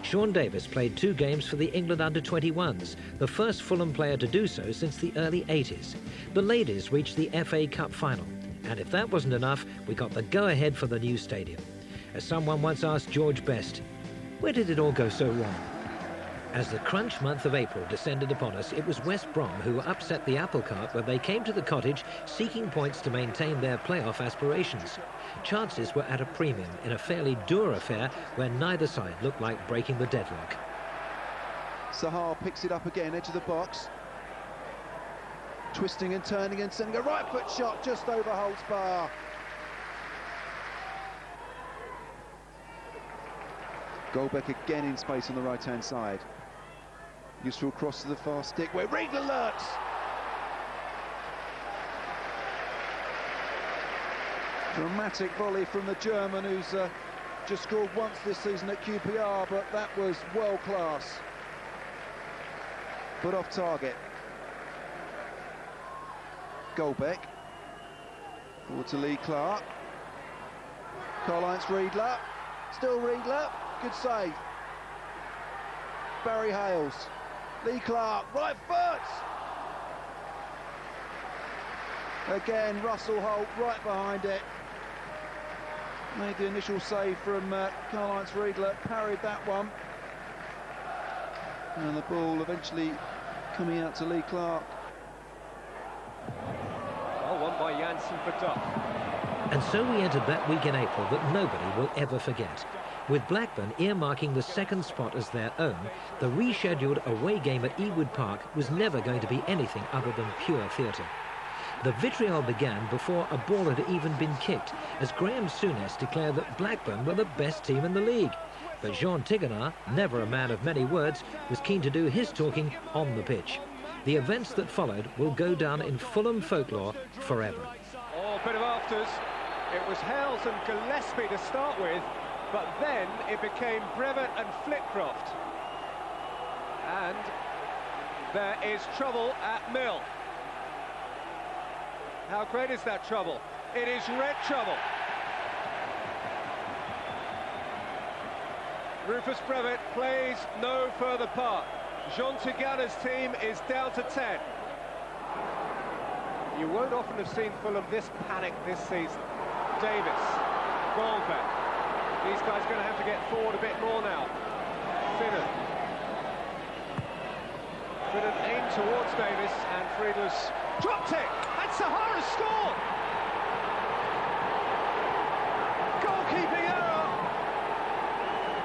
Sean Davis played 2 games for the England under-21s, the first Fulham player to do so since the early 80s. The ladies reached the FA Cup final, and if that wasn't enough, we got the go-ahead for the new stadium. As someone once asked George Best, where did it all go so wrong? As the crunch month of April descended upon us, it was West Brom who upset the apple cart when they came to the Cottage seeking points to maintain their playoff aspirations. Chances were at a premium in a fairly dour affair where neither side looked like breaking the deadlock. Sahar picks it up again, edge of the box. Twisting and turning and sending a right foot shot just over Holt's bar. Goldbeck again in space on the right-hand side. Useful cross to the far stick where Riedler lurks. Dramatic volley from the German who's just scored once this season at QPR, but that was world class. But off target. Goldbeck. Forward to Lee Clark. Karl-Heinz Riedler. Still Riedler. Good save. Barry Hales. Lee Clark, right foot! Again, Russell Holt right behind it. Made the initial save from Karl-Heinz Riedler, parried that one. And the ball eventually coming out to Lee Clark. Well, won by Janssen for Duff. And so we entered that week in April that nobody will ever forget. With Blackburn earmarking the second spot as their own, the rescheduled away game at Ewood Park was never going to be anything other than pure theatre. The vitriol began before a ball had even been kicked, as Graham Souness declared that Blackburn were the best team in the league. But Jean Tigana, never a man of many words, was keen to do his talking on the pitch. The events that followed will go down in Fulham folklore forever. Oh, bit of afters. It was Hales and Gillespie to start with, but then it became Brevet and Flitcroft. And there is trouble at Mill. How great is that trouble? It is red trouble. Rufus Brevet plays no further part. Jean Tigana's team is down to 10. You won't often have seen Fulham this panicked this season. Davis, Goldbeck. These guys are going to have to get forward a bit more now. Finnan aimed towards Davis, and Friedler's dropped it, and Sahara scored! Goalkeeping error,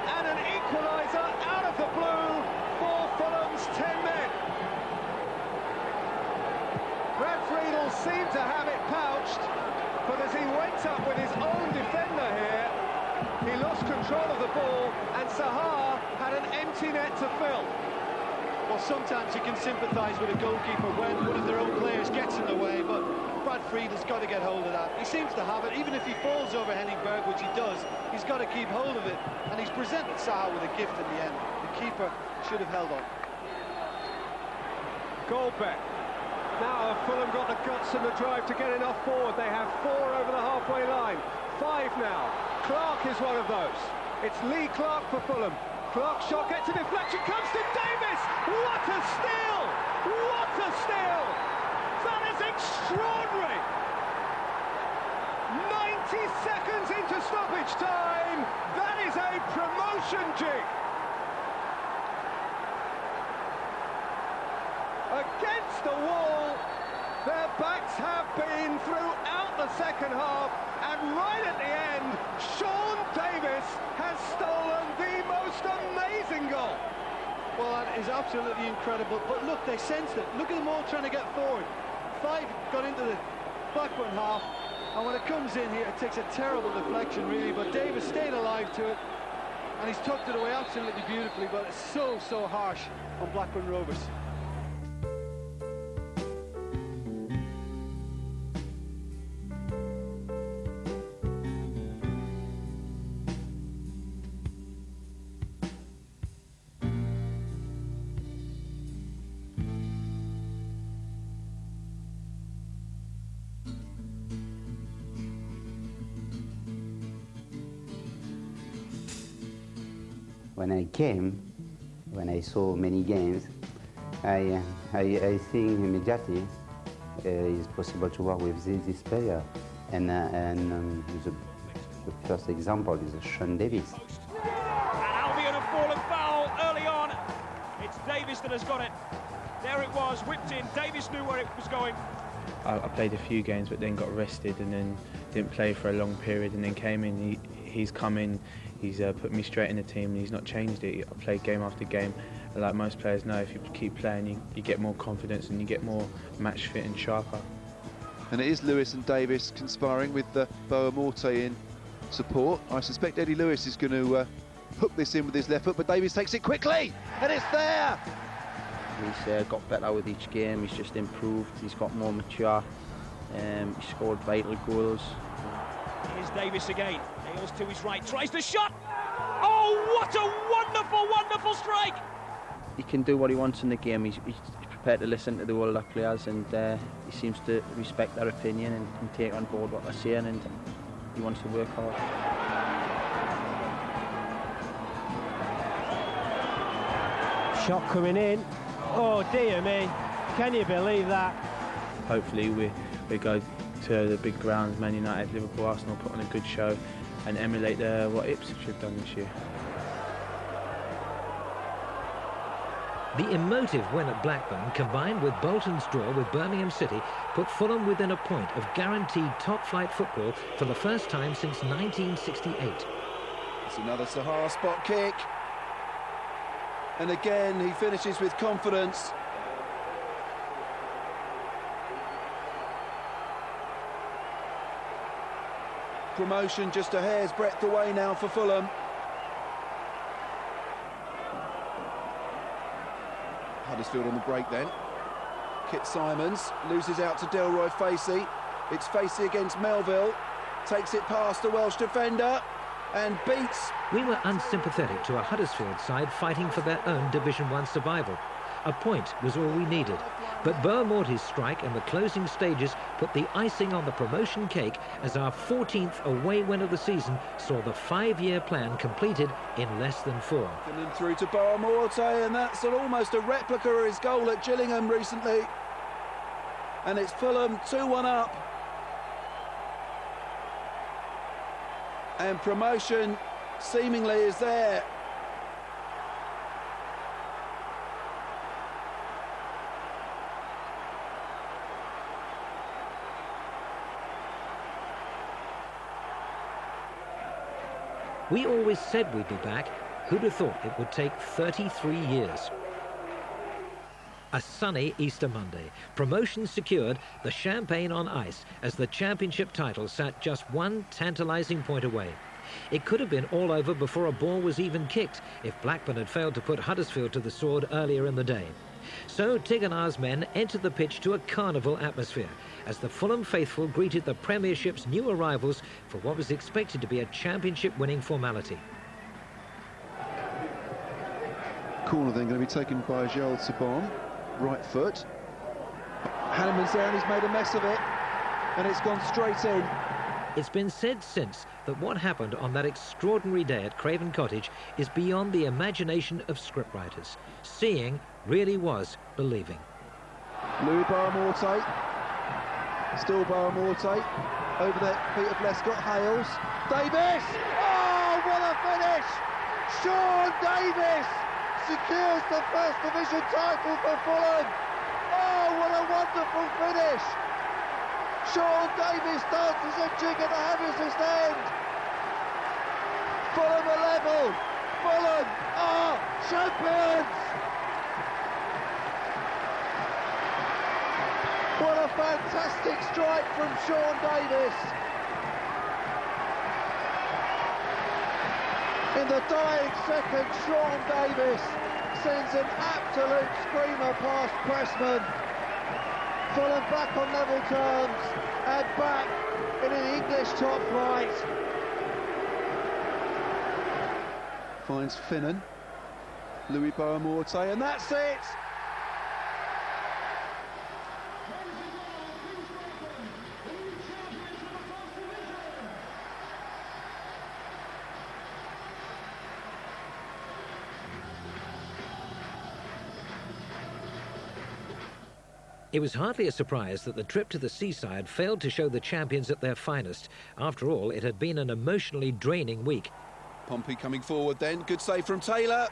and an equaliser out of the blue for Fulham's 10 men. Brad Friedel seemed to have it pouched, but as he went up with his own defender here, he lost control of the ball, and Sahar had an empty net to fill. Well, sometimes you can sympathise with a goalkeeper when one of their own players gets in the way, but Brad Friedel's got to get hold of that. He seems to have it, even if he falls over Henningberg, which he does, he's got to keep hold of it, and he's presented Sahar with a gift in the end. The keeper should have held on. Goldbeck. Now have Fulham got the guts and the drive to get enough forward. They have 4 over the halfway line. 5 now. Clark is one of those. It's Lee Clark for Fulham. Clark's shot gets a deflection, comes to Davis! What a steal! What a steal! That is extraordinary! 90 seconds into stoppage time. That is a promotion jig. Against the wall, their backs have been throughout the second half, and right at the end, Sean Davis has stolen the most amazing goal. Well, that is absolutely incredible, but look, they sensed it. Look at them all trying to get forward. 5 got into the Blackburn half, and when it comes in here, it takes a terrible deflection, really, but Davis stayed alive to it, and he's tucked it away absolutely beautifully, but it's so harsh on Blackburn Rovers. when I saw many games, I think immediately it's possible to work with this player. And the first example is Sean Davis. And Albion have fallen foul early on. It's Davis that has got it. There it was, whipped in. Davis knew where it was going. I played a few games but then got rested and then didn't play for a long period and then came in. He's come in, he's put me straight in the team and he's not changed it. I played game after game. Like most players know, if you keep playing, you get more confidence and you get more match fit and sharper. And it is Lewis and Davis conspiring with Boa Morte in support. I suspect Eddie Lewis is going to hook this in with his left foot, but Davis takes it quickly, and it's there! He's got better with each game, he's just improved, he's got more mature, he scored vital goals. Here's Davis again, Nails to his right, tries the shot! Oh, what a wonderful, wonderful strike! He can do what he wants in the game, he's prepared to listen to the older players, and he seems to respect their opinion and take on board what they're saying, and he wants to work hard. Shot coming in. Oh dear me, can you believe that? Hopefully we go to the big grounds, Man United, Liverpool, Arsenal, put on a good show and emulate what Ipswich have done this year. The emotive win at Blackburn, combined with Bolton's draw with Birmingham City, put Fulham within a point of guaranteed top-flight football for the first time since 1968. It's another Sahara spot kick. And again, he finishes with confidence. Promotion just a hair's breadth away now for Fulham. Huddersfield on the break then. Kit Simons loses out to Delroy Facey. It's Facey against Melville. Takes it past the Welsh defender and beats. We were unsympathetic to a Huddersfield side fighting for their own Division 1 survival. A point was all we needed. But Boa Morte's strike in the closing stages put the icing on the promotion cake as our 14th away win of the season saw the 5-year plan completed in less than 4. And through to Boa Morte, and that's almost a replica of his goal at Gillingham recently. And it's Fulham 2-1 up. And promotion seemingly is there. We always said we'd be back. Who'd have thought it would take 33 years? A sunny Easter Monday. Promotion secured, the champagne on ice as the championship title sat just one tantalising point away. It could have been all over before a ball was even kicked if Blackburn had failed to put Huddersfield to the sword earlier in the day. So Tigana's men entered the pitch to a carnival atmosphere as the Fulham faithful greeted the Premiership's new arrivals for what was expected to be a championship-winning formality. Corner then going to be taken by Jean Tigana. Right foot. Hanneman's there and he's made a mess of it, and it's gone straight in. It's been said since that what happened on that extraordinary day at Craven Cottage is beyond the imagination of scriptwriters. Seeing really was believing. Louis Boa Morte. Still Boa Morte. Over the feet of Lescott. Hales. Davis! Oh, what a finish! Sean Davis secures the First Division title for Fulham. Oh, what a wonderful finish! Sean Davis dances a jig at the Hammersmith end. Fulham are level. Fulham are champions. What a fantastic strike from Sean Davis. In the dying second, Sean Davis sends an absolute screamer past Pressman. Fulham back on level terms and back in an English top flight. Finds Finnan. Louis Boa Morte, and that's it! It was hardly a surprise that the trip to the seaside failed to show the champions at their finest. After all, it had been an emotionally draining week. Pompey coming forward then. Good save from Taylor.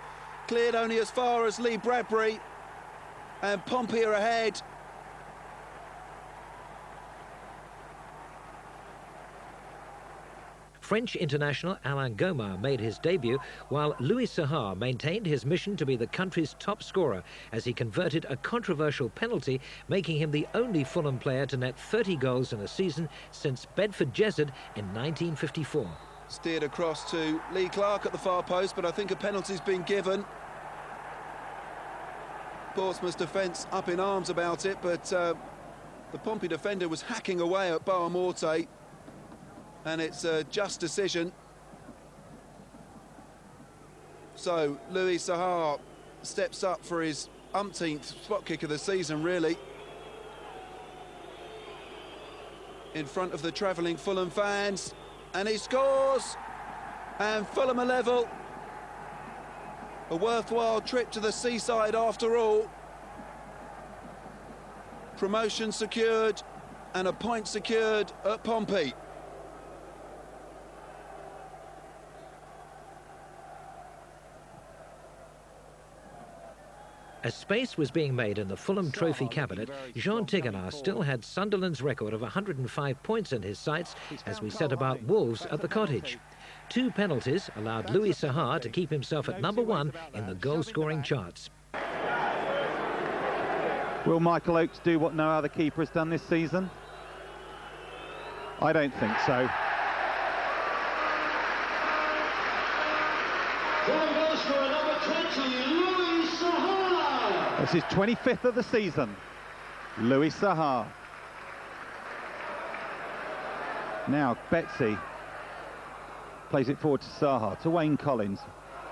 Cleared only as far as Lee Bradbury. And Pompey are ahead. French international Alain Gomard made his debut, while Louis Sahar maintained his mission to be the country's top scorer as he converted a controversial penalty, making him the only Fulham player to net 30 goals in a season since Bedford Jezzard in 1954. Steered across to Lee Clark at the far post, but I think a penalty's been given. Portsmouth's defence up in arms about it, but the Pompey defender was hacking away at Boa Morte. And it's a just decision. So Louis Sahar steps up for his umpteenth spot kick of the season, really. In front of the travelling Fulham fans. And he scores! And Fulham are level. A worthwhile trip to the seaside after all. Promotion secured and a point secured at Pompey. As space was being made in the Fulham trophy cabinet, Jean Tigana still had Sunderland's record of 105 points in his sights as we set about Wolves at the Cottage. 2 penalties allowed Louis Sahar to keep himself at #1 in the goal-scoring charts. Will Michael Oakes do what no other keeper has done this season? I don't think so. Goal scorer number 20, Louis Sahar. This is 25th of the season. Louis Sahar. Now Betsy plays it forward to Sahar, to Wayne Collins,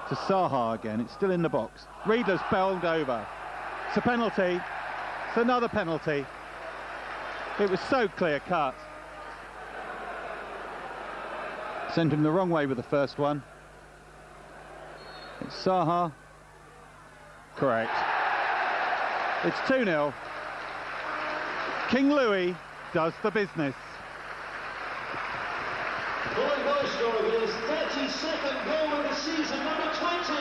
to Sahar again. It's still in the box. Riedler's bowled over. It's a penalty. It's another penalty. It was so clear cut. Sent him the wrong way with the first one. It's Sahar. Correct. It's 2-0. King Louis does the business. Fulham goal scorer with his 32nd goal of the season, number 20,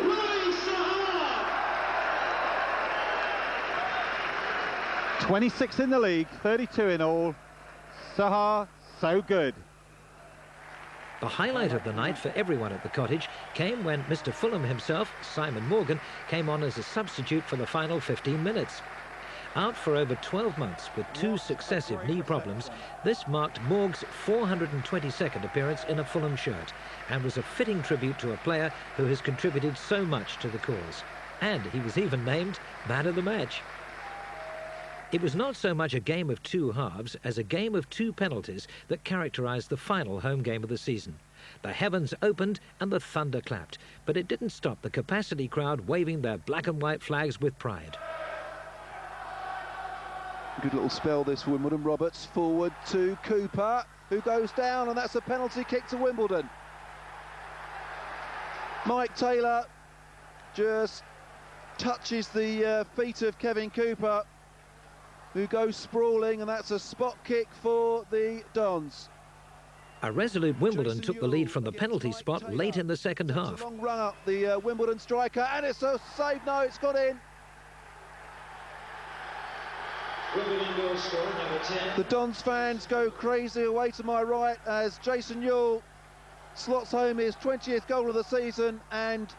Louis Sahar. 26 in the league, 32 in all. Sahar, so good. The highlight of the night for everyone at the Cottage came when Mr. Fulham himself, Simon Morgan, came on as a substitute for the final 15 minutes. Out for over 12 months with 2 successive knee problems, this marked Morg's 422nd appearance in a Fulham shirt and was a fitting tribute to a player who has contributed so much to the cause. And he was even named man of the match. It was not so much a game of 2 halves as a game of 2 penalties that characterised the final home game of the season. The heavens opened and the thunder clapped, but it didn't stop the capacity crowd waving their black and white flags with pride. Good little spell this Wimbledon. Roberts forward to Cooper, who goes down, and that's a penalty kick to Wimbledon. Mike Taylor just touches the feet of Kevin Cooper, who goes sprawling, and that's a spot kick for the Dons. A resolute Wimbledon took the lead from the penalty spot late in the second half. Long run up the Wimbledon striker, and it's a save. No, it's got in. The Dons fans go crazy away to my right as Jason Ewell slots home his 20th goal of the season, and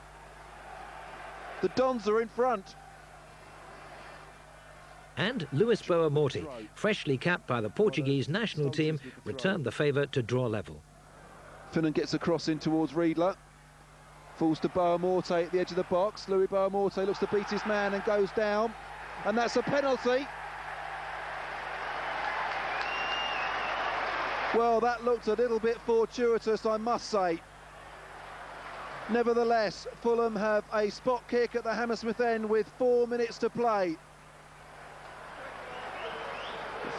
the Dons are in front. And Luis Boa Morte, freshly capped by the Portuguese national team, returned the favour to draw level. Finnan gets a cross in towards Riedler. Falls to Boa Morte at the edge of the box. Louis Boa Morte looks to beat his man and goes down. And that's a penalty. Well, that looked a little bit fortuitous, I must say. Nevertheless, Fulham have a spot kick at the Hammersmith end with 4 minutes to play.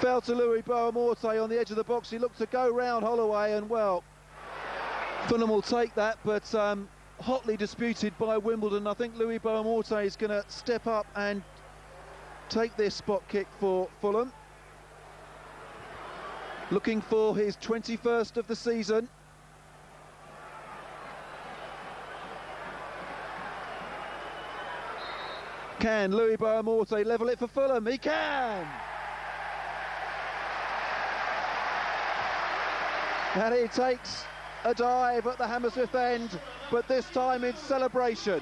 Fell to Louis Boa Morte on the edge of the box. He looked to go round Holloway, and well, Fulham will take that, but hotly disputed by Wimbledon. I think Louis Boa Morte is going to step up and take this spot kick for Fulham. Looking for his 21st of the season. Can Louis Boamorte level it for Fulham? He can! And he takes a dive at the Hammersmith end, but this time in celebration.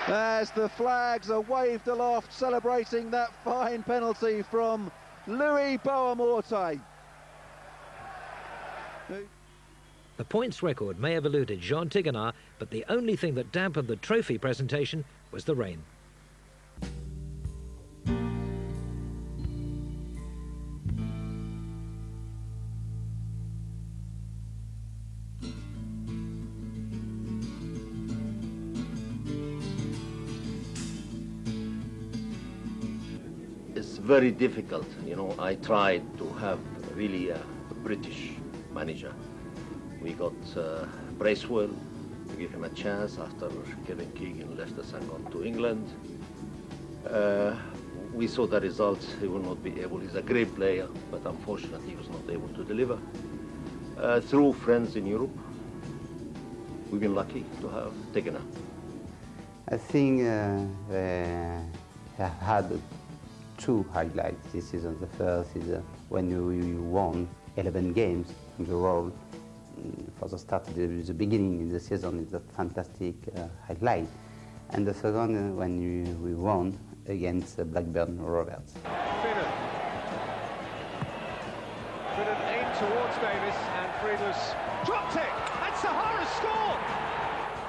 As the flags are waved aloft, celebrating that fine penalty from Louis Boamorte. The points record may have eluded Jean Tigana, but the only thing that dampened the trophy presentation was the rain. It's very difficult, you know. I tried to have really a British manager. We got Bracewell to give him a chance after Craven Cottage left us and gone to England. We saw the results. He will not be able. He's a great player, but unfortunately he was not able to deliver. Through friends in Europe, we've been lucky to have Tigana. I think I had two highlights this season. The first is when we won 11 games in the row. For the start, the beginning of the season is a fantastic highlight. And the second, when we won against Blackburn Rovers. Finnan in towards Davis, and Friedler's dropped it, and Sahara scored!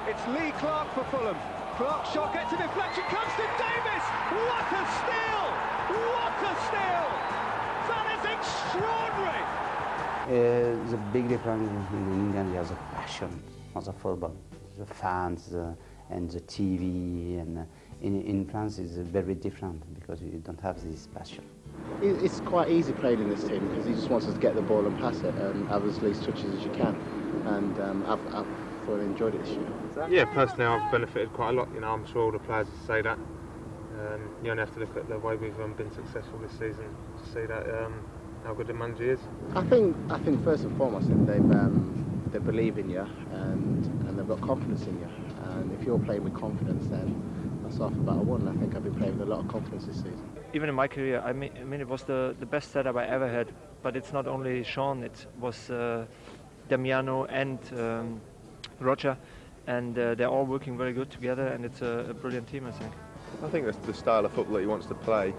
It's Lee Clark for Fulham. Clark's shot gets a deflection, comes to Davis! What a steal! What a steal! That is extraordinary! The big difference in England is the passion of the football, the fans and the TV, and in France it's very different because you don't have this passion. It's quite easy playing in this team because he just wants us to get the ball and pass it and have as least touches as you can, and I've thoroughly enjoyed it this year. Yeah, personally I've benefited quite a lot. You know, I'm sure all the players say that. You only have to look at the way we've been successful this season to see that how good the manager is. I think first and foremost they believe in you and they've got confidence in you. And if you're playing with confidence, then that's half the battle won. I think I've been playing with a lot of confidence this season. Even in my career, I mean it was the best setup I ever had. But it's not only Sean; it was Damiano and Roger, and they're all working very good together, and it's a brilliant team, I think. I think that's the style of football that he wants to play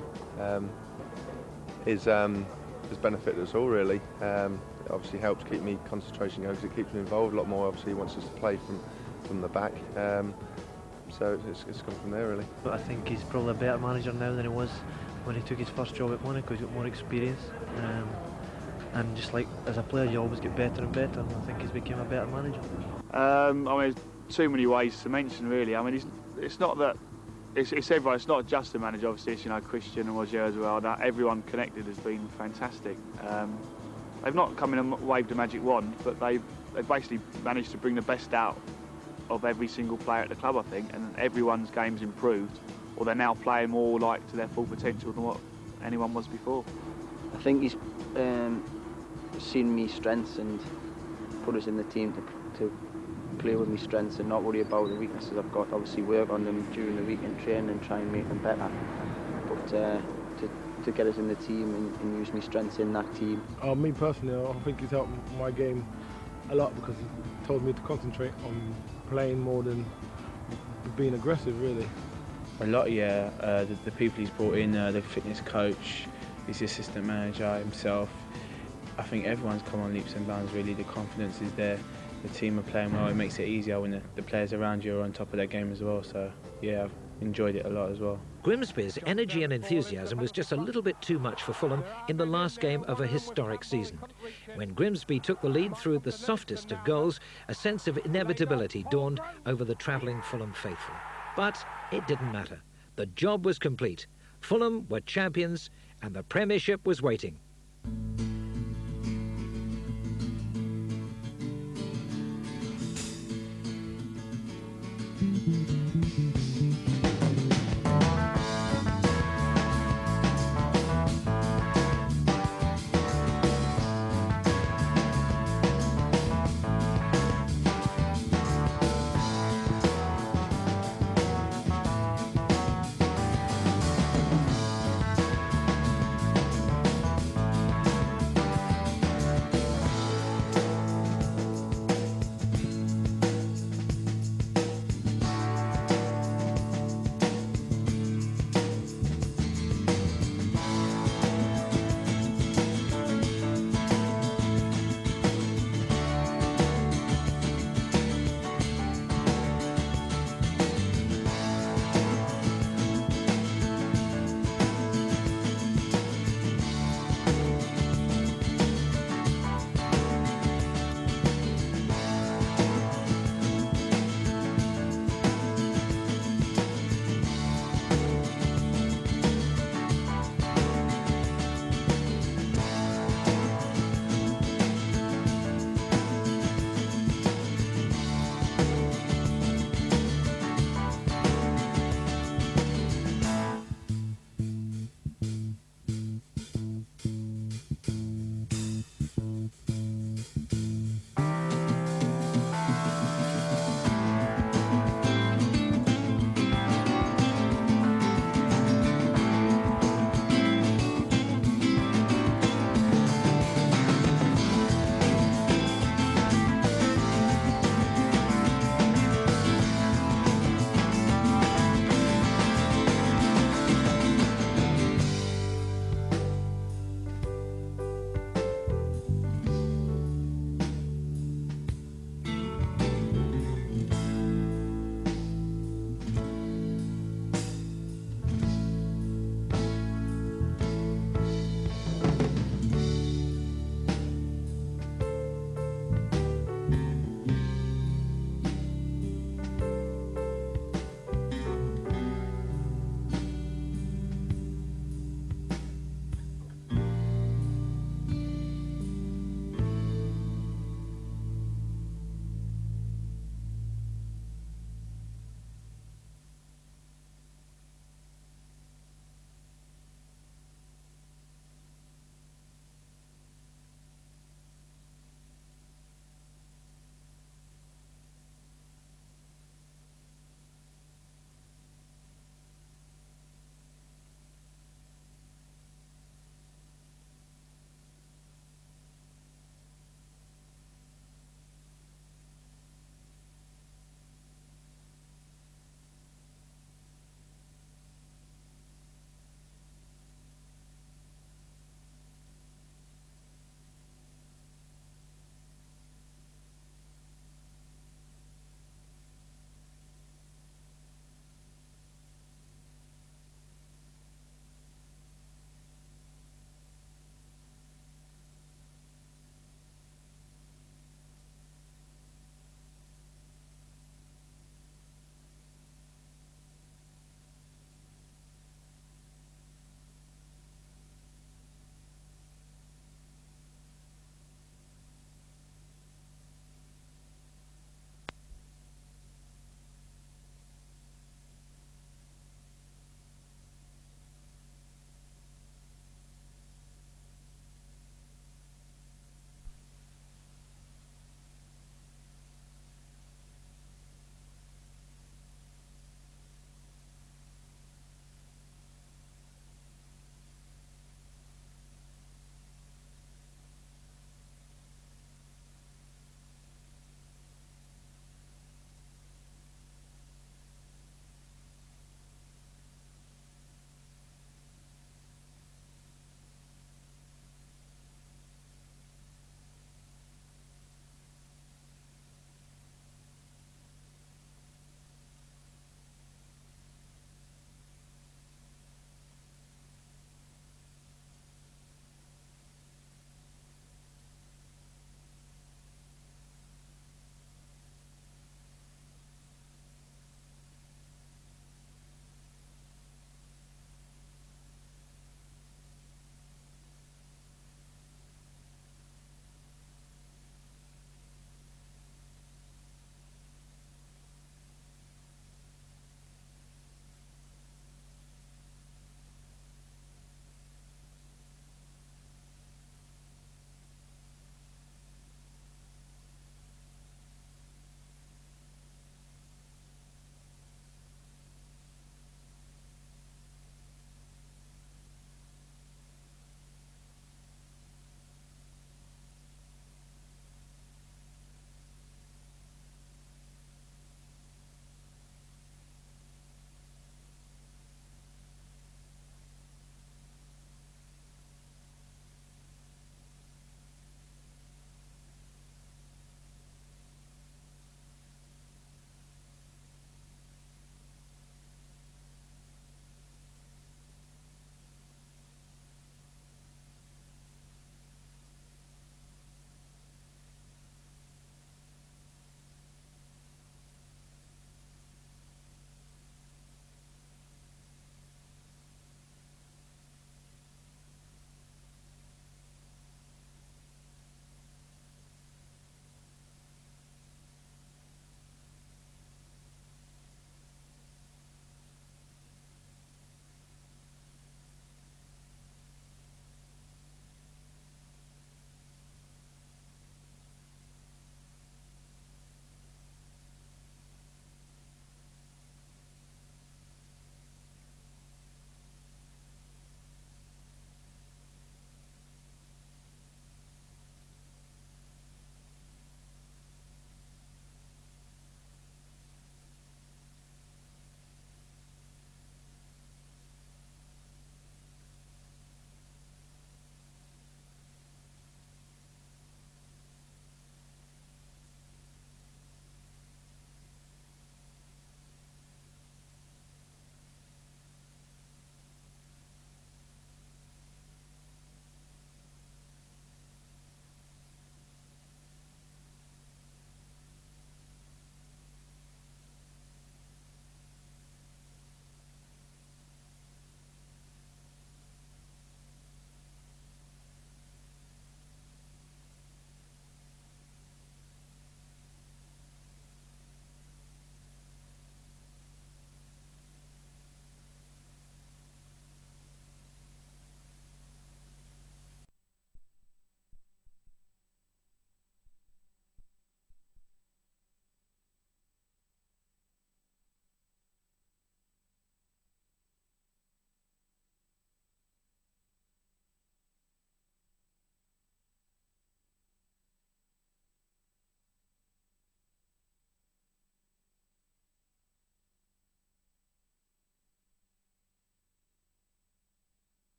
has benefited us all, really. It obviously helps keep me concentration going because it keeps me involved a lot more. Obviously, he wants us to play from the back, so it's come from there, really. But I think he's probably a better manager now than he was when he took his first job at Monaco. He's got more experience, and just like as a player, you always get better and better. And I think he's become a better manager. I mean, there's too many ways to mention, really. I mean, it's not that. It's everyone. It's not just the manager. Obviously, it's, you know, Christian and Roger as well. That everyone connected has been fantastic. They've not come in and waved a magic wand, but they've basically managed to bring the best out of every single player at the club, I think, and everyone's game's improved, or they're now playing more like to their full potential than what anyone was before. I think he's seen me strengths and put us in the team to play with my strengths and not worry about the weaknesses I've got. Obviously work on them during the week and train and try and make them better, but to get us in the team and use my strengths in that team. Me personally, I think he's helped my game a lot because he told me to concentrate on playing more than being aggressive, really. A lot, yeah. The people he's brought in, the fitness coach, his assistant manager, himself. I think everyone's come on leaps and bounds, really. The confidence is there. The team are playing well. It makes it easier when the players around you are on top of their game as well. So, yeah, I've enjoyed it a lot as well. Grimsby's energy and enthusiasm was just a little bit too much for Fulham in the last game of a historic season. When Grimsby took the lead through the softest of goals, a sense of inevitability dawned over the travelling Fulham faithful. But it didn't matter. The job was complete. Fulham were champions and the Premiership was waiting. you.